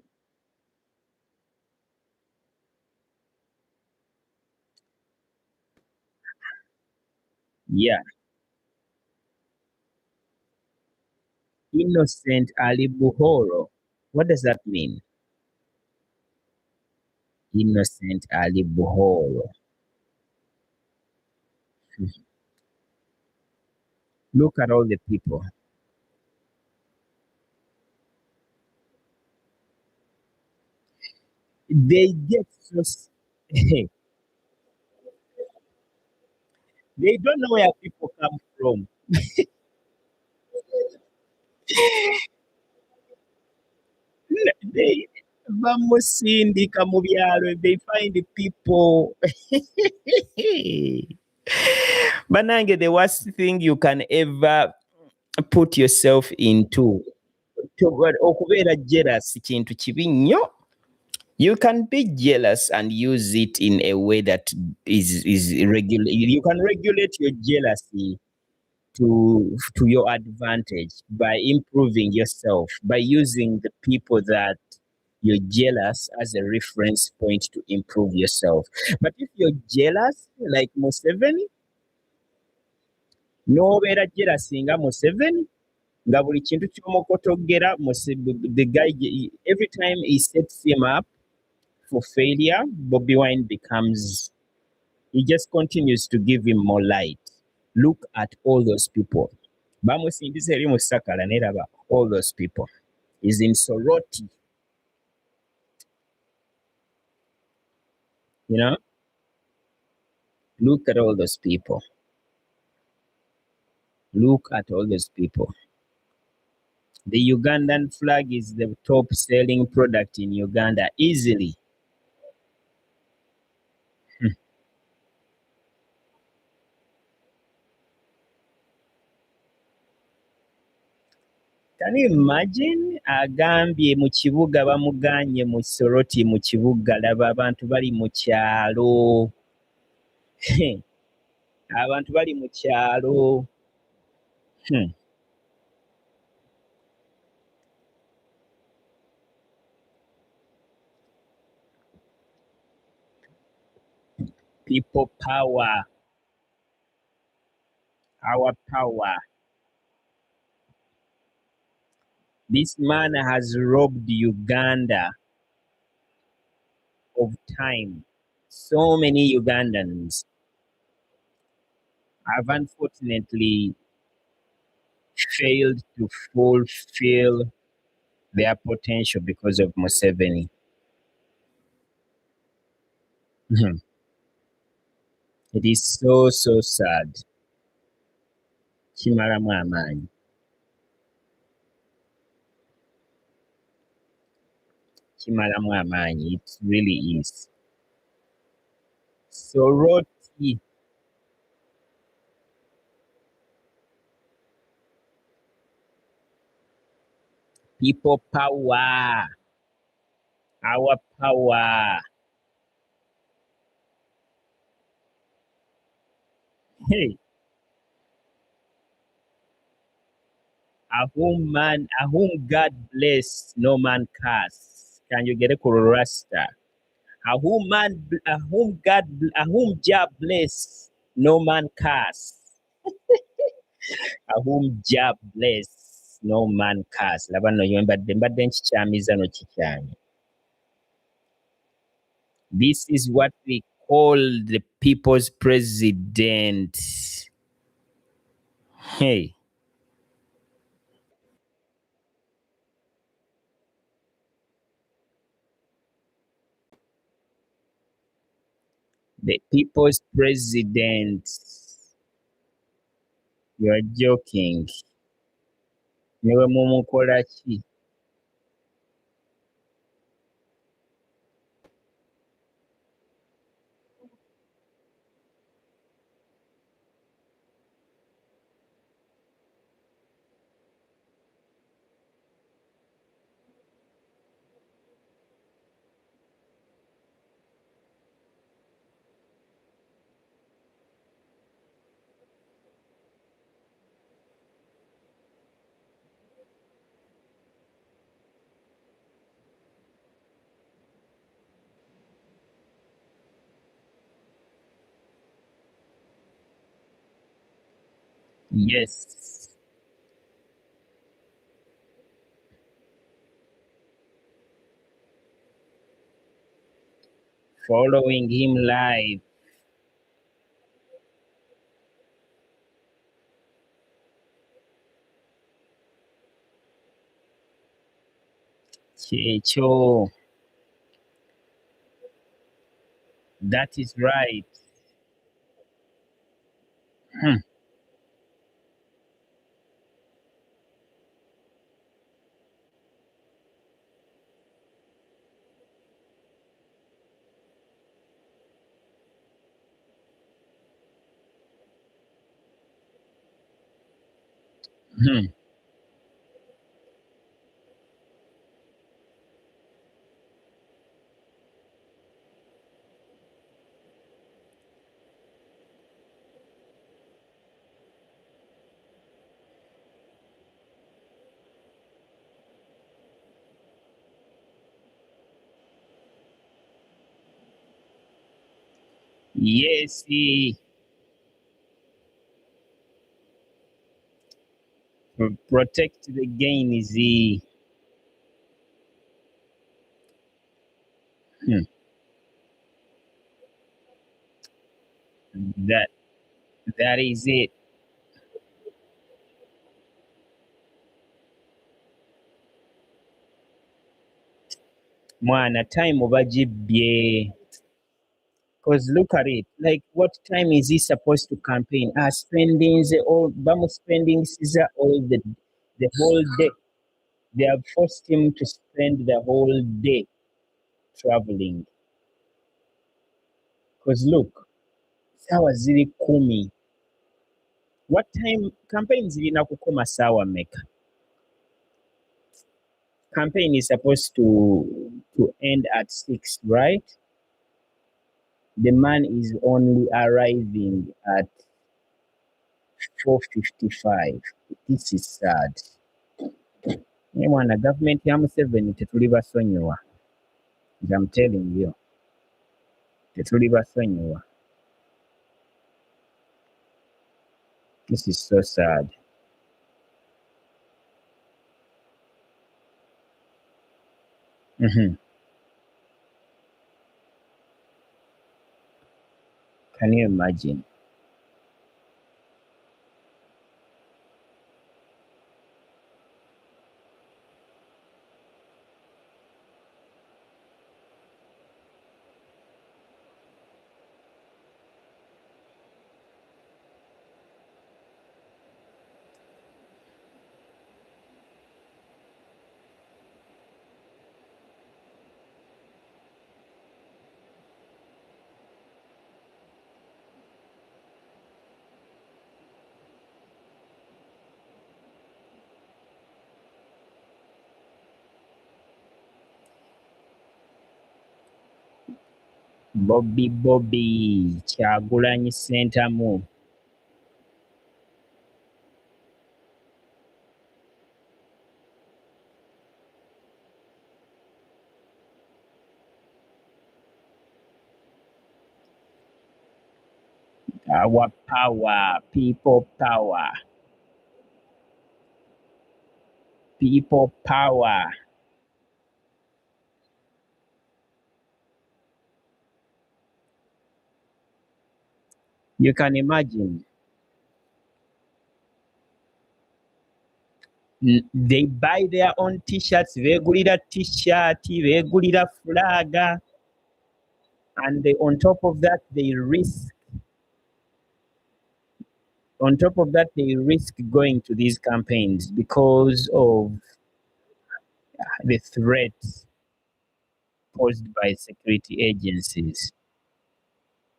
Yeah. Innocent Ali Buhoro. What does that mean? Innocent Ali Buhoro. Look at all the people. They get so... They don't know where people come from. They bamusindika mu byalo. They find the people. Banange, the worst thing you can ever put yourself into okubeera jealous kintu kibi nnyo. You can be jealous and use it in a way that is regular. You can regulate your jealousy to your advantage by improving yourself, by using the people that you're jealous as a reference point to improve yourself. But if you're jealous, like Museveni, nobeera jealous nga Museveni, nga buli kintu ky'omukotogera, the guy, every time he sets him up for failure, Bobi Wine he just continues to give him more light. Look at all those people. Bamusindise eri mu Sakala neraba all those people. He's in Soroti. You know? Look at all those people. Look at all those people. The Ugandan flag is the top selling product in Uganda easily. Can you imagine? Agambye mu kibuga bamuganye mu Soroti mu kibuga laba abantu bali mu kyalo. Abantu bali mu kyalo. People power. Our power. This man has robbed Uganda of time. So many Ugandans have unfortunately failed to fulfill their potential because of Museveni. It is so, so sad. Kimalamu amaanyi. Kimalamu amaanyi. It really is. Soroti. People power. Our power. Hey, a whom God bless, no man curse. Can you get a rasta? A whom Jah bless, no man curse. A whom Jah bless, no man curse. Labano mbadde nkikyamiza no kikyami. This is what we call the people's president. Hey, the people's president. You are joking. Niwe mumukola ki? Yes. Following him live. Checho. That is right. Hmm. Hmm. Yes, protect the gain is he. Hmm. That that is it. Mwana time obagibye. Because look at it. Like what time is he supposed to campaign? Spending the all Bamu spending Caesar all the whole day. They have forced him to spend the whole day traveling. Because look, sawa ziri kumi. What time campaign zirina kukoma sawa meka? Campaign is supposed to end at 6, right? The man is only arriving at 4:55. This is sad. Naye mwana gavumenti ya Museveni tetuli basonyiwa. I'm telling you. Tetuli basonyiwa. This is so sad. Mhm. Can you imagine? Bobi Kyagulanyi Ssentamu. Our power, people power, people power. You can imagine. They buy their own t-shirts, begulira t-shirt, begulira flag, and on top of that they risk going to these campaigns because of the threats posed by security agencies,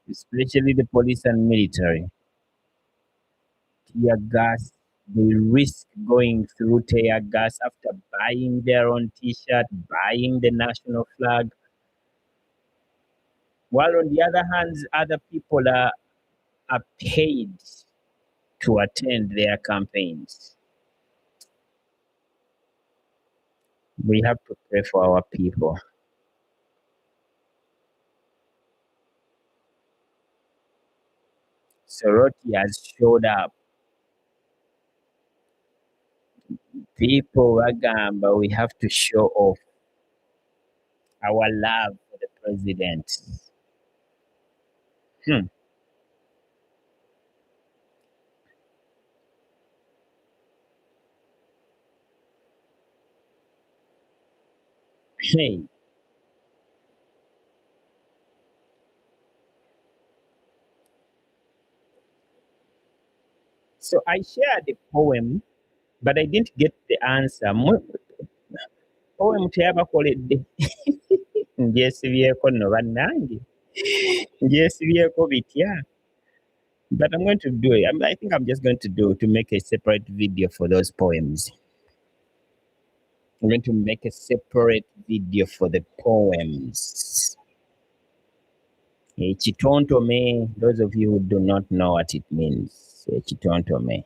especially the police and military. Tear gas, they risk going through tear gas after buying their own t-shirt, buying the national flag. While on the other hand, other people are paid to attend their campaigns. We have to pray for our people. Soroti has showed up. People Wagamba, we have to show off our love for the president. Hmm. Hey, so I shared the poem, but I didn't get the answer. Poem teyabakoledde. Ngyesibyeko nno bannange. Ngyesibyeko bitya. But I'm going to do it. I think I'm just going to make a separate video for those poems. I'm going to make a separate video for the poems. Chitontome, those of you who do not know what it means. Chitontome.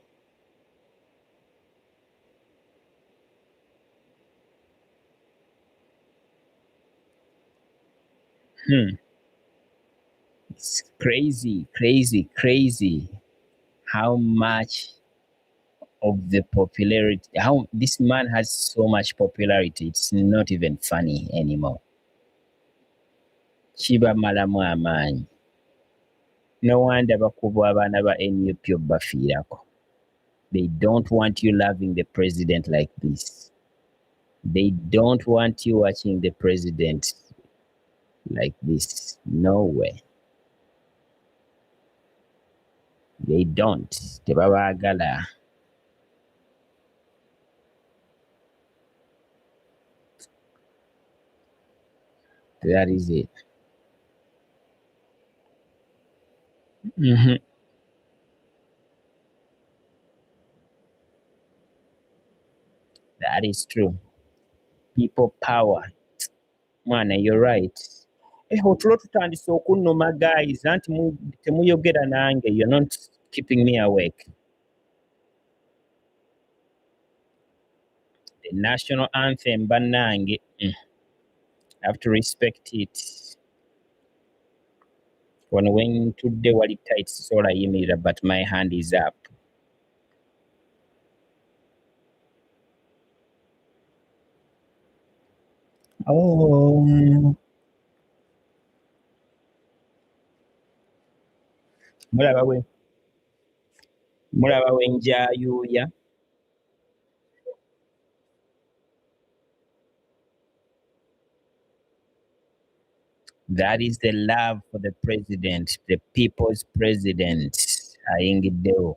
It's crazy, crazy, crazy how much of the popularity, how this man has so much popularity. It's not even funny anymore. Chiba malamu amaanyi. No wonder bakubwa abaana ba NUP bafiirako. They don't want you loving the president like this. They don't want you watching the president like this. No way. They don't. Tebabaagala. That is it. Mhm. That is true. People power. Mwana, you're right. Otulo tutandise okunnuma guys, anti temuyogera nange. You're not keeping me awake. The national anthem bannange. I have to respect it. When today wali tight sola yimirira, but my hand is up. Oh, mulaba we njayuuya. That is the love for the president, the people's president. Ayingiddewo.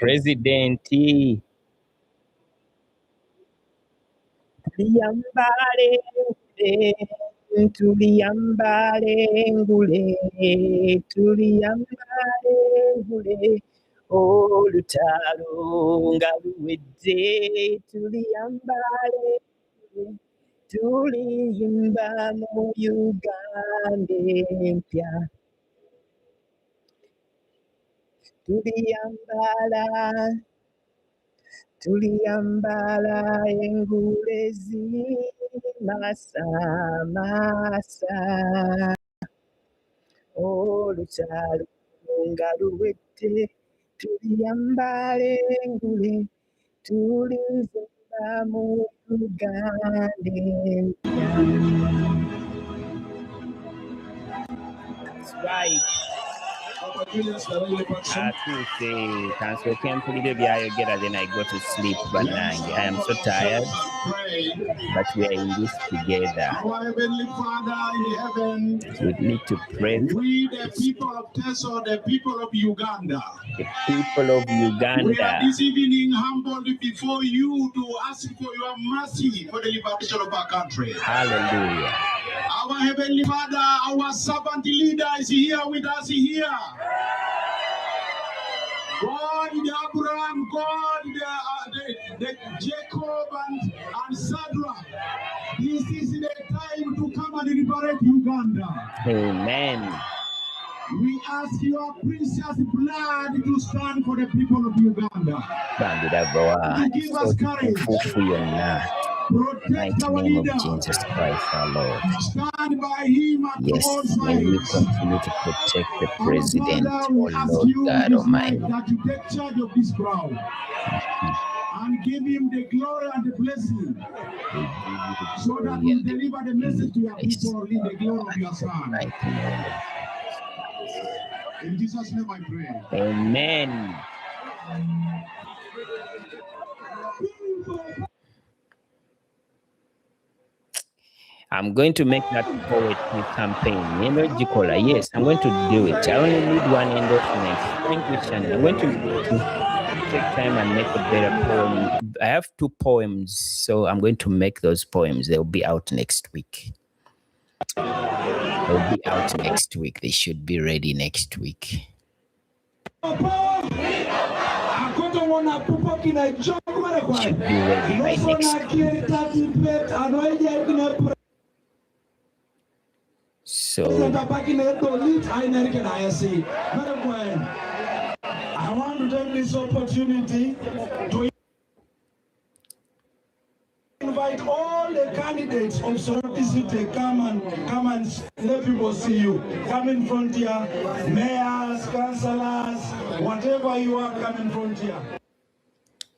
President tuliyambale ngule olutalo nga luwedde tuliyambale tuliyimba mu Uganda empya tuliyambala engule zimasamasa olutalo nga luwedde tuliyambala engule tuliyimba mu Uganda empya. That's right. Atuuse kansooke mpulire byayogera, then I go to sleep bannange. I am so tired, but we are in this together. Our Heavenly Father in heaven, We need to pray for we the people of Teso, the people of Uganda. the people of We are Uganda. this evening humbled before you to ask for your mercy for the liberation of our country. Hallelujah. Our Heavenly Father, our servant leader is here with us here. God, the Abraham, God, the Jacob and Shadrach. This is the time to come and liberate Uganda. Amen. We ask your precious blood to stand for the people of Uganda. Bandiragoa so tukufu yonna. Protect Mighty our name of leader. Jesus Christ our Lord. Stand by him at Yes, all may you sides. continue to protect the Our president, Father, we oh ask Lord you God this night Almighty. that you take charge of this crowd and give him the glory and the blessing, We give you the so that glory you and the deliver the message to your people in the glory of your Son. mighty name of In Jesus' name I pray. Amen. I'm going to make that poetry campaign. You know, Jikola. Yes, I'm going to do it. I only need one endorsement. Thank you, Shani. I'm going to take time and make a better poem. I have 2 poems, so I'm going to make those poems. They'll be out next week. They'll be out next week. They should be ready next week. Should be ready by next week. So I want to take this opportunity to invite all the candidates of Soroti City. Come and let people see you. Come in front here, mayors, councillors, whatever you are, come in front here.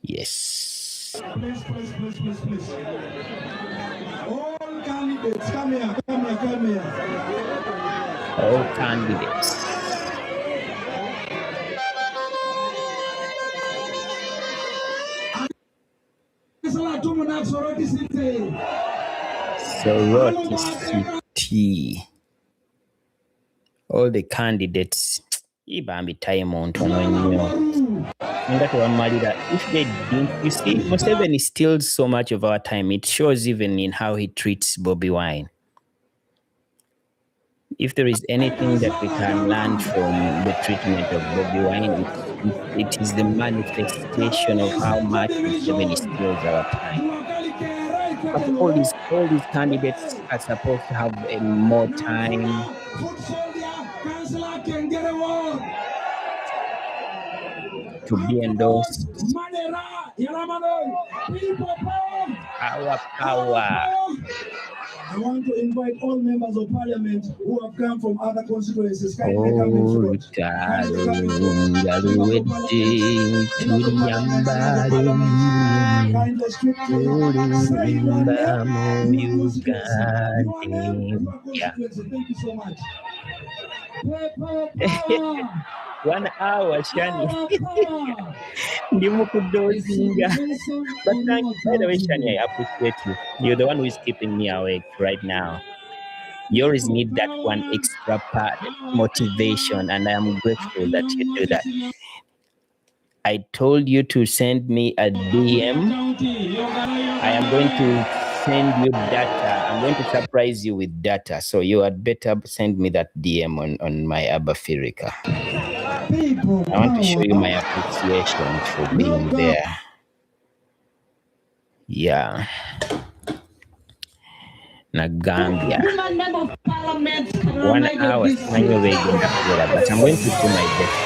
yes. Please. All candidates, come here. All candidates. Soroti City. Soroti City. All the candidates. Ibambi time on nnyo. If they didn't, you see, Museveni steals so much of our time. It shows even in how he treats BOBI WINE. If there is anything that we can learn from the treatment of BOBI WINE, it is the manifestation of how much Museveni steals our time. But all these candidates are supposed to have more time. To be endorsed. Our power. I want to invite all members of parliament who have come from other constituencies. Kindly come in front. Kindly speak to say your name, your constituency. Thank you so much. 1 hour, Shani. Ndimukudozinga. But thank you. By the way, Shani, I appreciate you. You're the one who is keeping me awake right now. You always need that one extra part, motivation, and I am grateful that you do that. I told you to send me a DM. I am going to send you data. I'm going to surprise you with data. So you had better send me that DM on my Abafirika. I want to show you my appreciation for being there. Yeah. Nagambia. 1 hour but I'm going to do my best.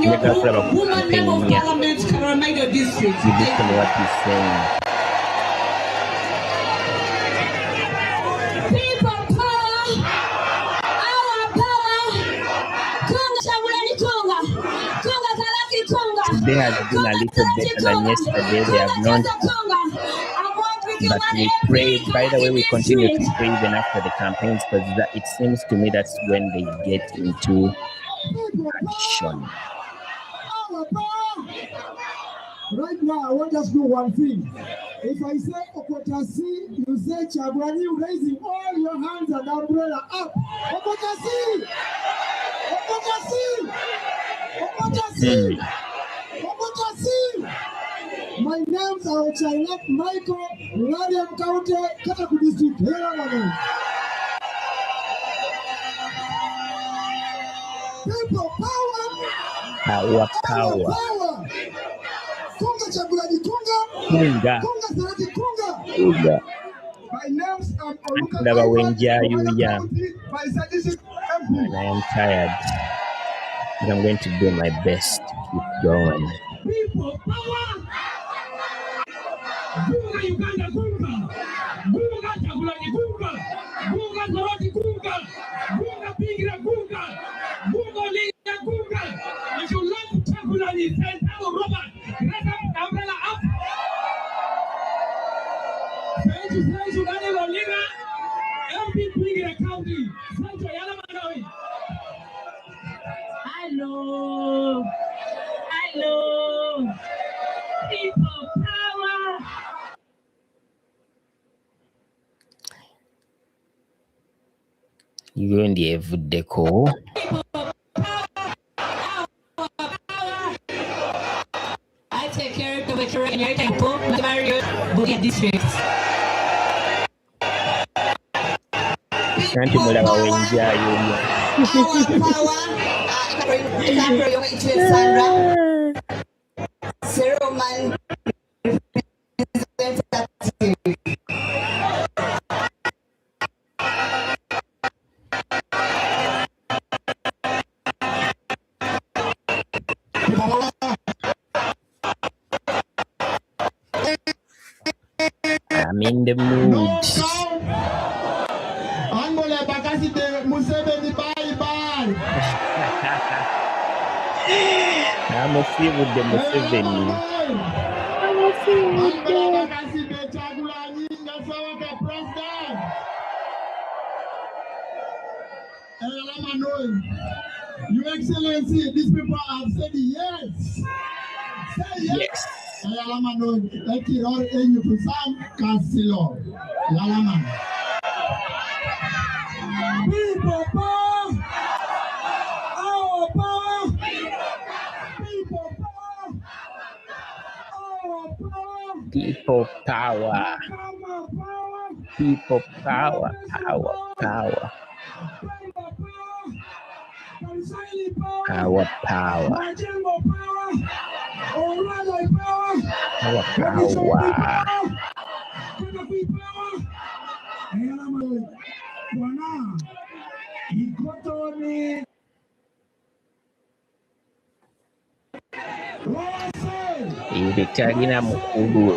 You listen to what he's saying. People power, our power. Today has been a little better than yesterday. They have not. But we pray. By the way, we continue to pray even after the campaigns, because it seems to me that's when they get into action. Right now, I want us to do one thing. If I say Okotasi, you say Chagwani, raising all your hands and umbrella up. Okotasi! Okotasi! Okotasi! Okotasi! My names are Chainak Michael, Radium County, Katakwi District. Here are my names. People power! Our power. Kunga Chagulani Kunga! Kunga. Kunga Soroti Kunga! Kunga. My names are And I am tired. But I'm going to do my best to keep going. People power! Kunga Uganda Kunga! Kunga Chagulani Kunga! Kunga Soroti Kunga! Kunga Pingira Kunga! Kunga Liga Kunga! If you love Chagulani, send out Robert! Raise up the umbrella up! Thank you, Uganda Liga! MP Pingira County! Santo Yalamanoi! Hello! Hello! People power! You go in the everyday call. I take care of the veterinary temple, BOBI district. Nanti mulaba wenja yulia. I'm in the mood. I'm a feel with the Museveni. I'm a feel with Your Excellency, these people have said yes. Say yes. Thank you all in you to some Casilo. Lalaman. People power. Our power. People power. Our power. people power. People power. Power. Power. Power. Power. Power.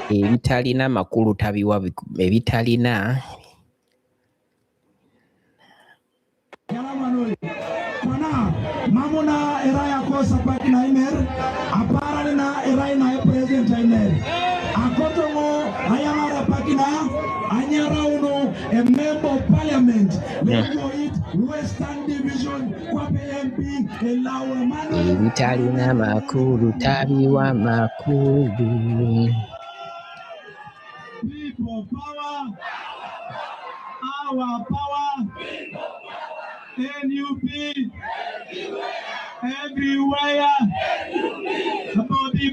Ebitalina makulu tabiwa ebitalina Mamuna eraya kosa pakina iner apara na eraya president iner akotongo ayamara pakina anyara uno a member of parliament Western Division kwa PMP elawa manu ebitalina makulu tabiwa makulu. People power, our power, NUP, every everywhere. Bobby.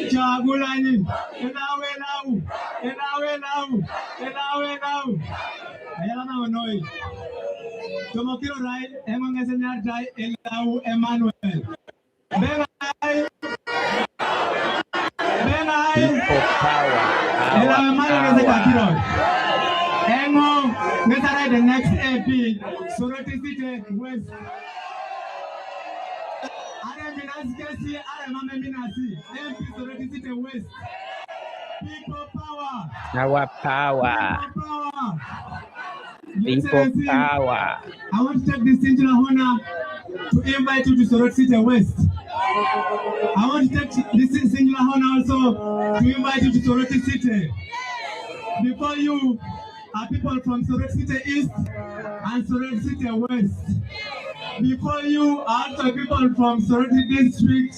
Chagulanyi. Enawe now. Ayala na onoi. Tomokiro rai. Emangese nyartai. Elau Emmanuel. Benai. People power. Elau Emmanuel ngese kakiro. Engo ngese the next AP. Soroti City West. Are Minasi, Are Mama Minasi, MP Soroti City West. People power. Our power. People power. I want to take this singular honor to invite you to Soroti City West. I want to take this singular honor also to invite you to Soroti City. Before you are people from Soroti City East and Soroti City West. Before you are also people from Soroti District,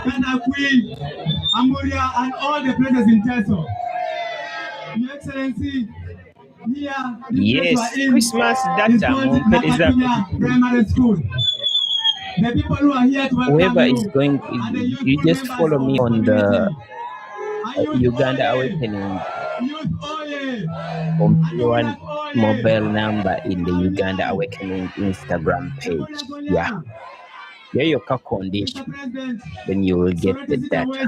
Katakwi, Amuria, and all the places in Teso. Your Excellency, here, yes, Christmas data Primary School. The people who are here to welcome whoever you, is going, you just follow me on the Uganda Awakening one mobile number in the Uganda Awakening Instagram page. Yeah. Your condition, then you will get the data.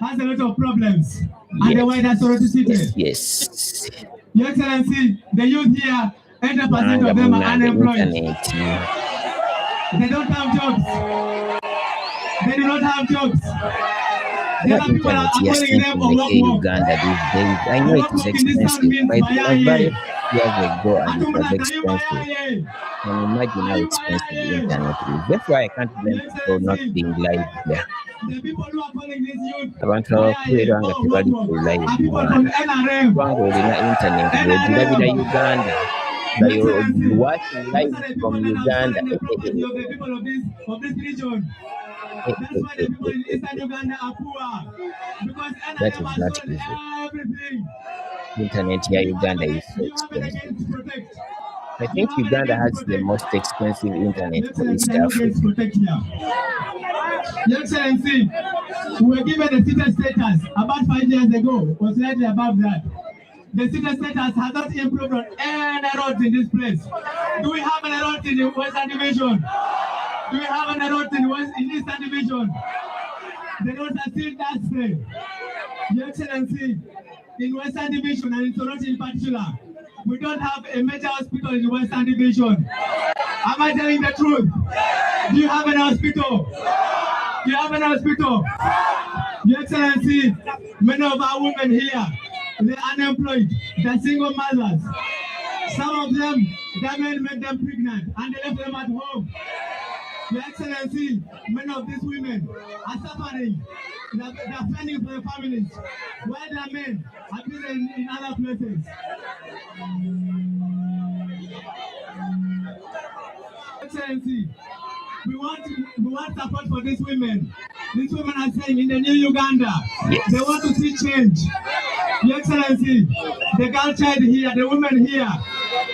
Has a lot of problems. And the wider Soroti City. Yes. Your Excellency, the youth here, 80% of them are unemployed. They don't have jobs. They do not have jobs. There are people are calling them a work. Uganda these days. I know it is expensive, but I buy years ago and it was expensive. And imagine how expensive the internet is. That's why I can't blame people not being live there. The people who are calling this youth, Abantu abakulira nga tebali ku live kubanga olina internet bw'ogirabira Uganda nga you're watching live from Uganda. The people of this region. That's why the people in Eastern Uganda are poor. Because that is not easy. Everything. Internet here Uganda is so expensive. I think Uganda has the most expensive internet for East Africa. Your Excellency, we were given the city status about 5 years ago, or slightly above that. The city status has not improved on any roads in this place. Do we have any roads in the Western Division? Do we have any roads in Eastern Division? The roads are still that same. Your Excellency, in Western Division and in Soroti in particular, we don't have a major hospital in the Western Division. Am I telling the truth? Do you have an hospital? Do you have an hospital? Your Excellency, many of our women here, they're unemployed, they're single mothers. Some of them, their men made them pregnant and they left them at home. Your Excellency, many of these women are suffering. They're fending for their families, while their men are busy in other places. Excellency, we want support for these women. These women are saying in the new Uganda, yes, they want to see change. Your Excellency, the girl child here, the women here,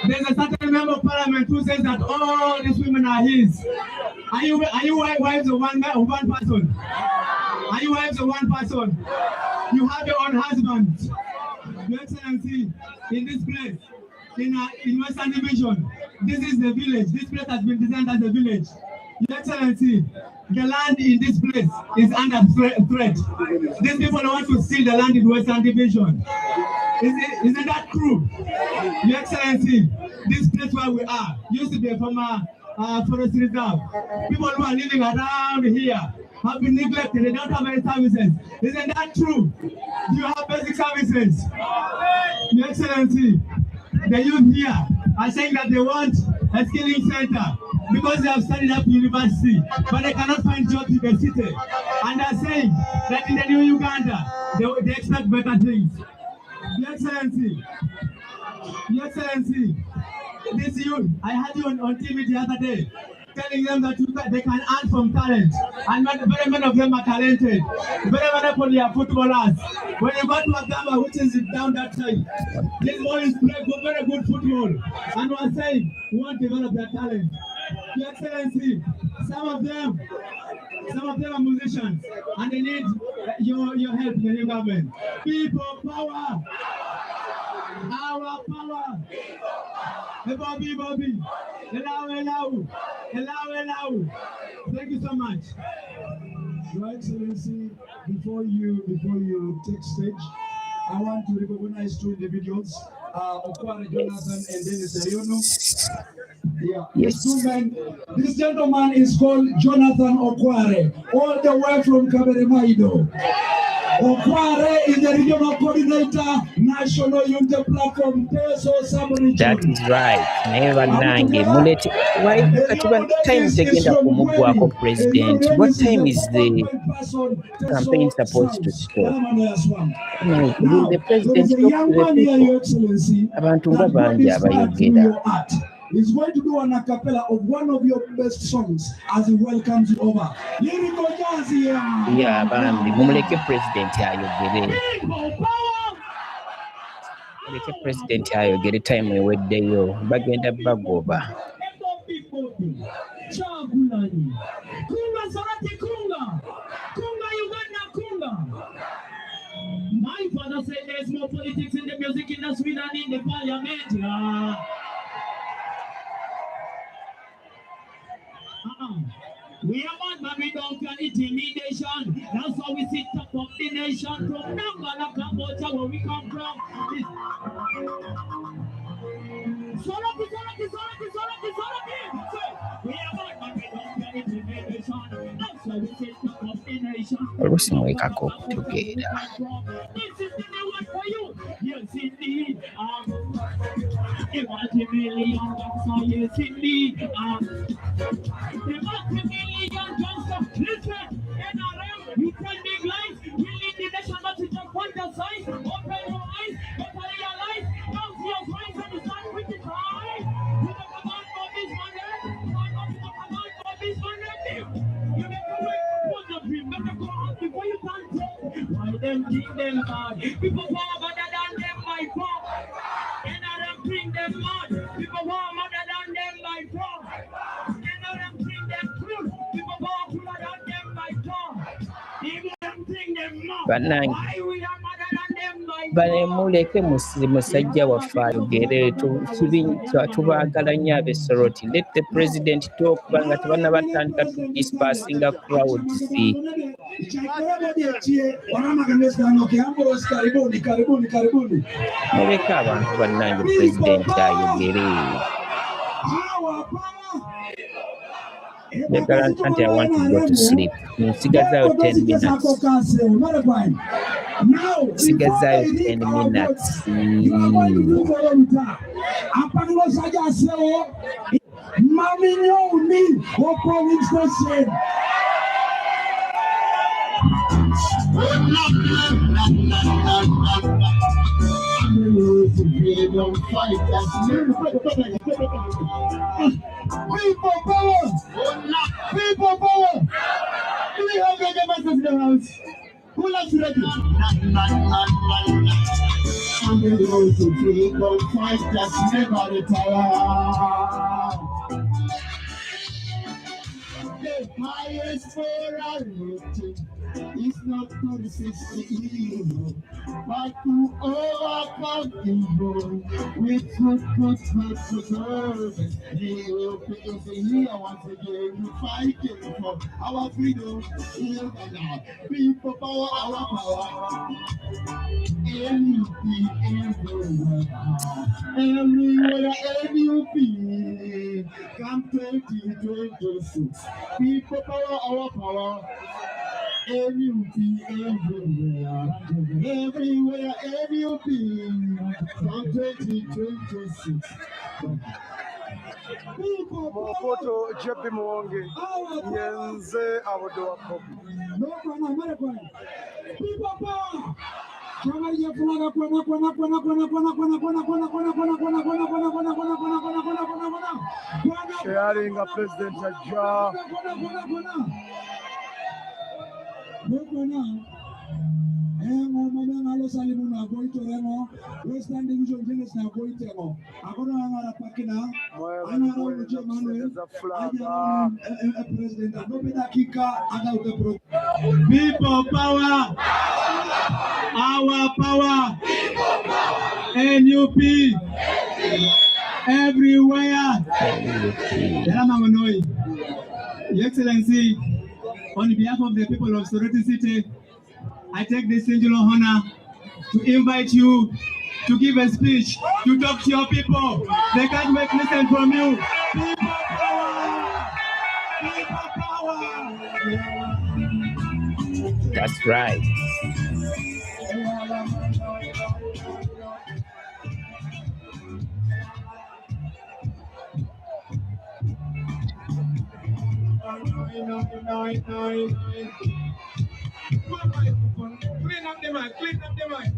there's a certain member of parliament who says that all these women are his. Are you wives of one person? Are you wives of one person? You have your own husband. Your Excellency, in this place, in Western Division, this is the village. This place has been designed as a village. Your Excellency, the land in this place is under threat. These people want to steal the land in Western Division. Isn't that true? Your Excellency, this place where we are used to be a former forest reserve. People who are living around here have been neglected. They don't have any services. Isn't that true? Do you have basic services? Your Excellency, the youth here are saying that they want a skilling center because they have studied up university, but they cannot find jobs in the city. And they're saying that in the new Uganda, they expect better things. Your Excellency, this youth, I had you on TV the other day, telling them that they can earn from talent, and very many of them are talented. Very many people are footballers. When you go to Uganda, which is down that side, these boys play very good football, and we're saying we want to develop their talent. Your Excellency, some of them are musicians, and they need your help in the new government. People power, our power. Bobby. Hello. Thank you so much. Your Excellency, before you take stage, I want to recognize two individuals, Okware Jonathan and Dennis Ayuno. Yeah, Yes. This gentleman is called Jonathan Okware, all the way from Kapeleby. Okware is the regional coordinator, National Unity Platform, Peso Sub-region. That is right. Never nange. Mulete. Why katiba time tegenda kumugwako president? What time is the campaign supposed to stop? Will the president talk to the people? Abantu nga bangi abayogera. He's going to do an a cappella of one of your best songs as he welcomes you over. Lyrical jazz here. Yeah, bambi. Mumuleke president ayogere. Mumuleke president ayogere time eweddeyo. Bagenda bagoba. Kunga Soroti kunga. Kunga Uganda kunga. My father said there's more politics in the music industry than in the parliament. We are one, but we don't feel intimidation. That's why we sit top of the nation. From Nangala, Cambodia, where we come from. Soroti. We are one, but we don't feel intimidation. That's why we sit top of the nation. Olusimwekako together. This is the new one for you. Yes, indeed. You want a million bucks, yes, indeed. You want a million bucks, listen, NRM, you can big life, we need the nation not to jump on the side, open your eyes, better realize, don't see your voice and the sun with the cry. You don't come out for this money, for this money. You make a way, put the dream, better go out before you can take. Why them think them hard? People far better than them by far. NRM bring them mad. People far better than them by far. NRM bring them cruel. People far cooler than them by far. Even bring them mad. Why we are better than them by far? Balemuleke musajja waffe ayogere tubaagala nnyo ab'e Soroti. Let the president talk kubanga tebannabatandika to dispersinga crowds. Muleke abantu bannange president ayogere. Anti, I want to go to sleep. Nsigazayo 10 minutes. Nsigazayo 10 minutes. Mami nyoni opo station. People power! People power! Do we have any members in the house? Who loves ready? I'm the road to freedom fight that's never retire. The highest morality is not to resist the evil, but to overcome evil with good service. The Europeans are here once again, fighting for our freedom. Uganda, people power, our power. NUP everywhere, NUP. Come 2026. People power, our power. NUP everywhere. Everywhere, NUP. Come 2026. Mokoto Jeppe Mwonge Yenze Awodo Bobi. People power. Sharing a president Jah. Salimu na goito remo, Western Division Genesis na goito remo. Akono angara pakina, angara uche Manuel, angara President. Adobe dakika aga uke People power, our power, NUP, everywhere. Your Excellency, on behalf of the people of Soroti City, I take this singular honor to invite you to give a speech, to talk to your people. They can't make listen from you. People power! People power! That's right. Clean up the mic, clean up the mic.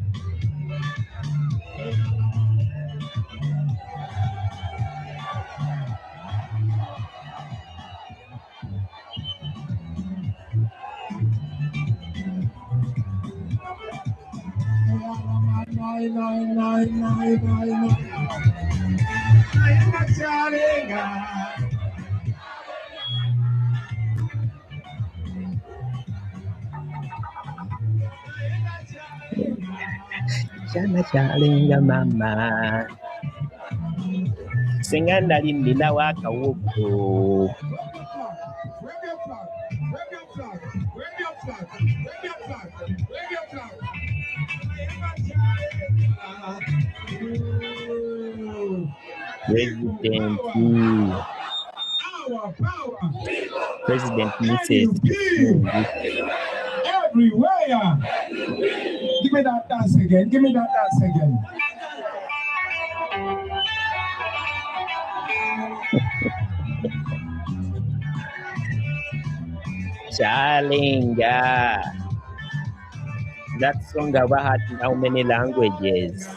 Chana chalinga mama. Singanda linda waka wuku. Wave your flag, wave your flag, wave your flag, wave your flag, wave your flag. President Our power. President Mrs. Everywhere. Give me that dance again. Give me that dance again. Chalinga. That song about had how many languages?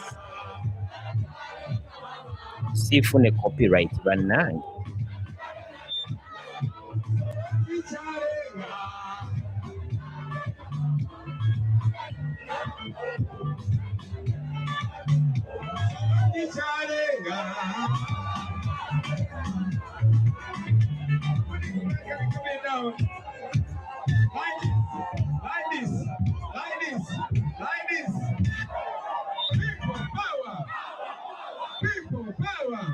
See if a copyright banang. Like this. People power. People power.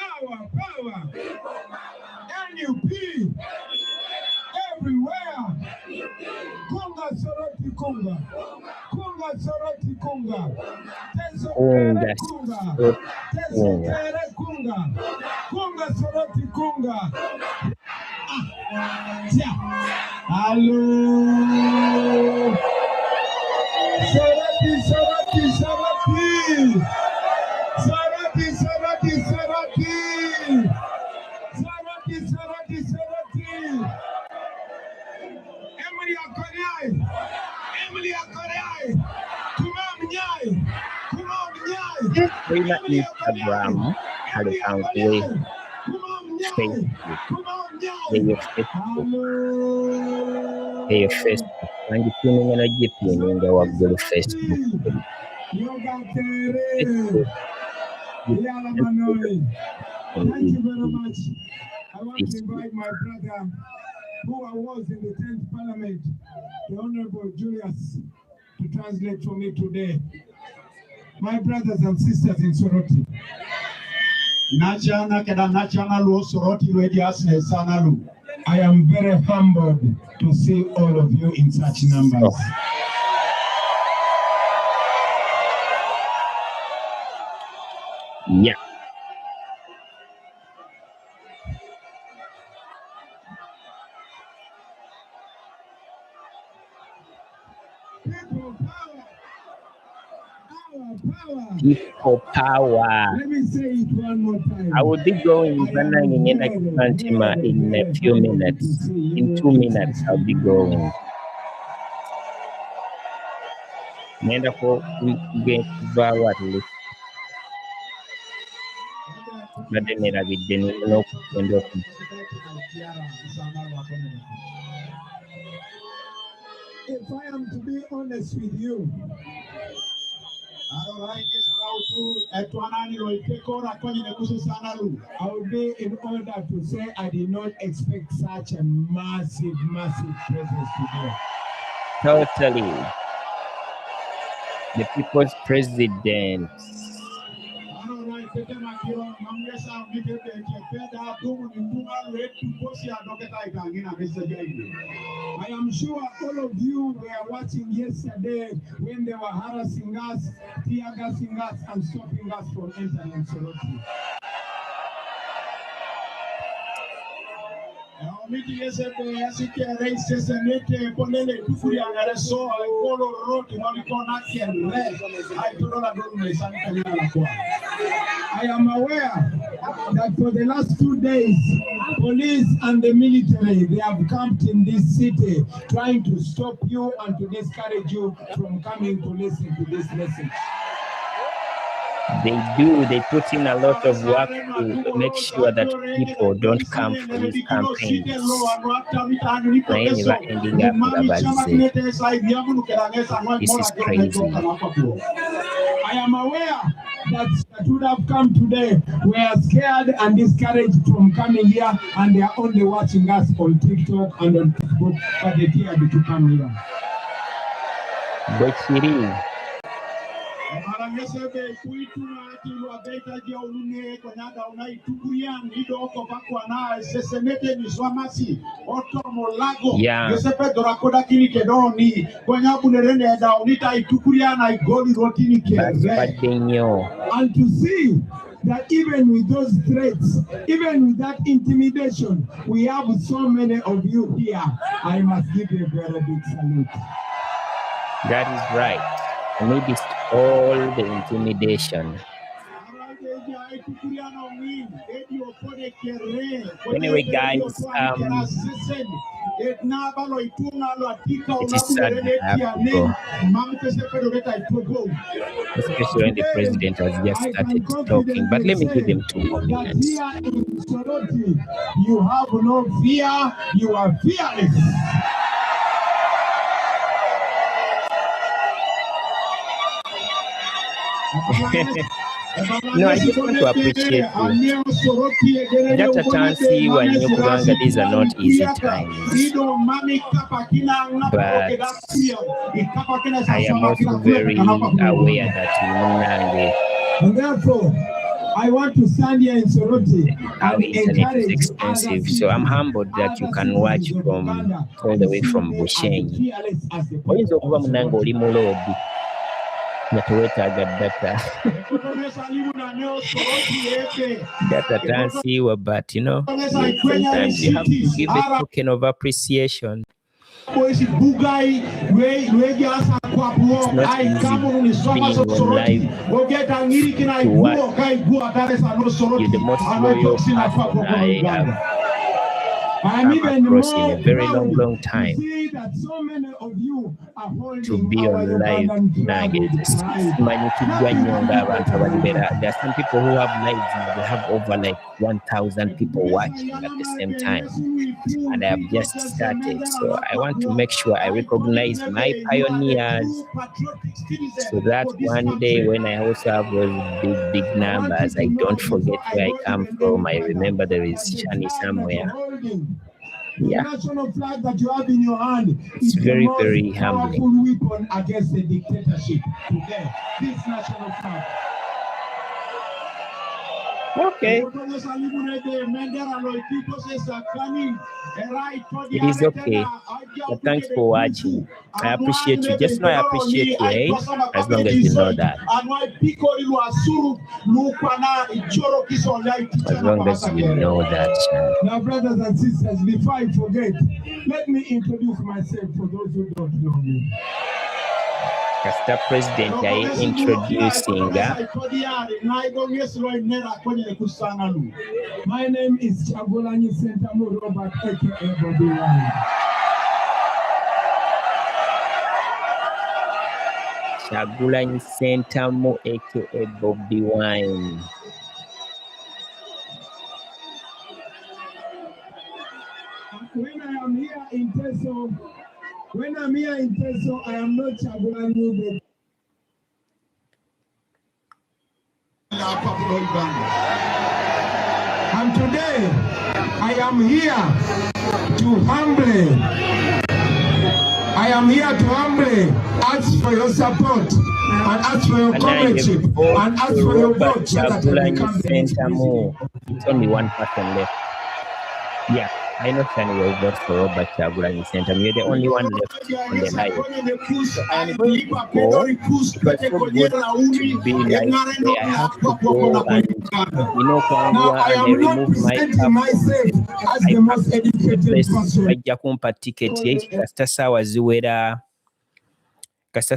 Our power. NUP. Everywhere. Kunga Soroti Kunga. Kunga Soroti Kunga. Tesokere Kunga. Tesokere Kunga. Kunga Soroti Kunga. Hello. Soroti. Emily Akoreai. Kumamnyai. Rina Instagram, Katakwi, Facebook, your Facebook. And you tuning in a GP in the work with Facebook. Thank you very much. I want to invite my brother, who was in the 10th Parliament, the Honorable Julius, to translate for me today. My brothers and sisters in Soroti. I am very humbled to see all of you in such numbers. Yeah. People power. Let me say it one more time. I will be going in a few minutes. In 2 minutes, I'll be going. Nenda ko get what list. Nadenera bideni no kwenda. if I am to be honest with you, I would be in order to say I did not expect such a massive presence today. Totally. The people's president. I am sure all of you were watching yesterday when they were harassing us, tear gassing us, and stopping us from entering Soroti. I am aware that for the last 2 days, police and the military, they have camped in this city trying to stop you and to discourage you from coming to listen to this message. They do. They put in a lot of work to make sure that people don't come for these campaigns. This is crazy. I am aware that would have come today were scared and discouraged from coming here, and they are only watching us on TikTok and on Facebook, but they dared to come here. But it is. Yeah. And to see that even with those threats, even with that intimidation, we have so many of you here. I must give you a very big salute. That is right. Amidst all the intimidation. Anyway, guys, it is sad that I have to go. Especially when the president has just started talking. But let me give him 2 more minutes. You have no fear, you are fearless. No, I just want to appreciate you. Dr. Tansi, when you Uganda, these are not easy times. But I am also very aware that and therefore, I want to stand here in Soroti. Our internet is expensive, so I'm humbled that you can watch from all the way from Bushenyi. Oyinza okuba munange oli mu loodi nga teweetaaga data. Data tansiiwa, but you know, sometimes you have to give a token of appreciation. It's not easy being on live to watch. You're the most loyal person I have across in a very long time. To be on live nuggets. There are some people who have lives, they have over like 1,000 people watching at the same time, and I have just started, so I want to make sure I recognize my pioneers, so that one day when I also have those big numbers, I don't forget where I come from. I remember there is Shani somewhere. Yeah, national flag that you have in your hand it's very humbling. Weapon against the dictatorship today. This national flag. Okay. It is okay. But thanks for watching. I appreciate you. Just know I appreciate you, eh? As long as you know that. As long as you know that. Now, brothers and sisters, before I forget, let me introduce myself for those who don't know me. Mr. President, I introducing. My name is Chagulanyi Sentamu Robert, aka BOBI WINE. Chagulanyi Sentamu, aka BOBI WINE. When I am here in terms of When I'm here in Teso, I am not Chagulanyi. And today, I am here to humbly ask for your support and ask for your comradeship and ask for your vote so that I become the next president. It's only one person left. Yeah, I know Shani will vote for Robert Chagulanyi Center. You're the only one left on the line. So I am going to go. It was so good to be like, I have to go and, Now, I am not presenting myself as the most educated person. bajja kumpa tiketi kasita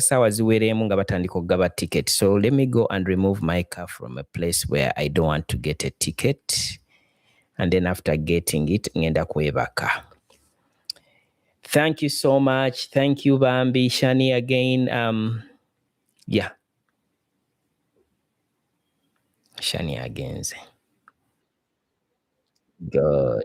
saawa ziwereemu nga batandika okugaba ticket. So let me go and remove my car from a place where I don't want to get a ticket. And then after getting it, ngenda kwebaka. Thank you so much. Thank you, Bambi. Shani again. Yeah. Shani again. Good.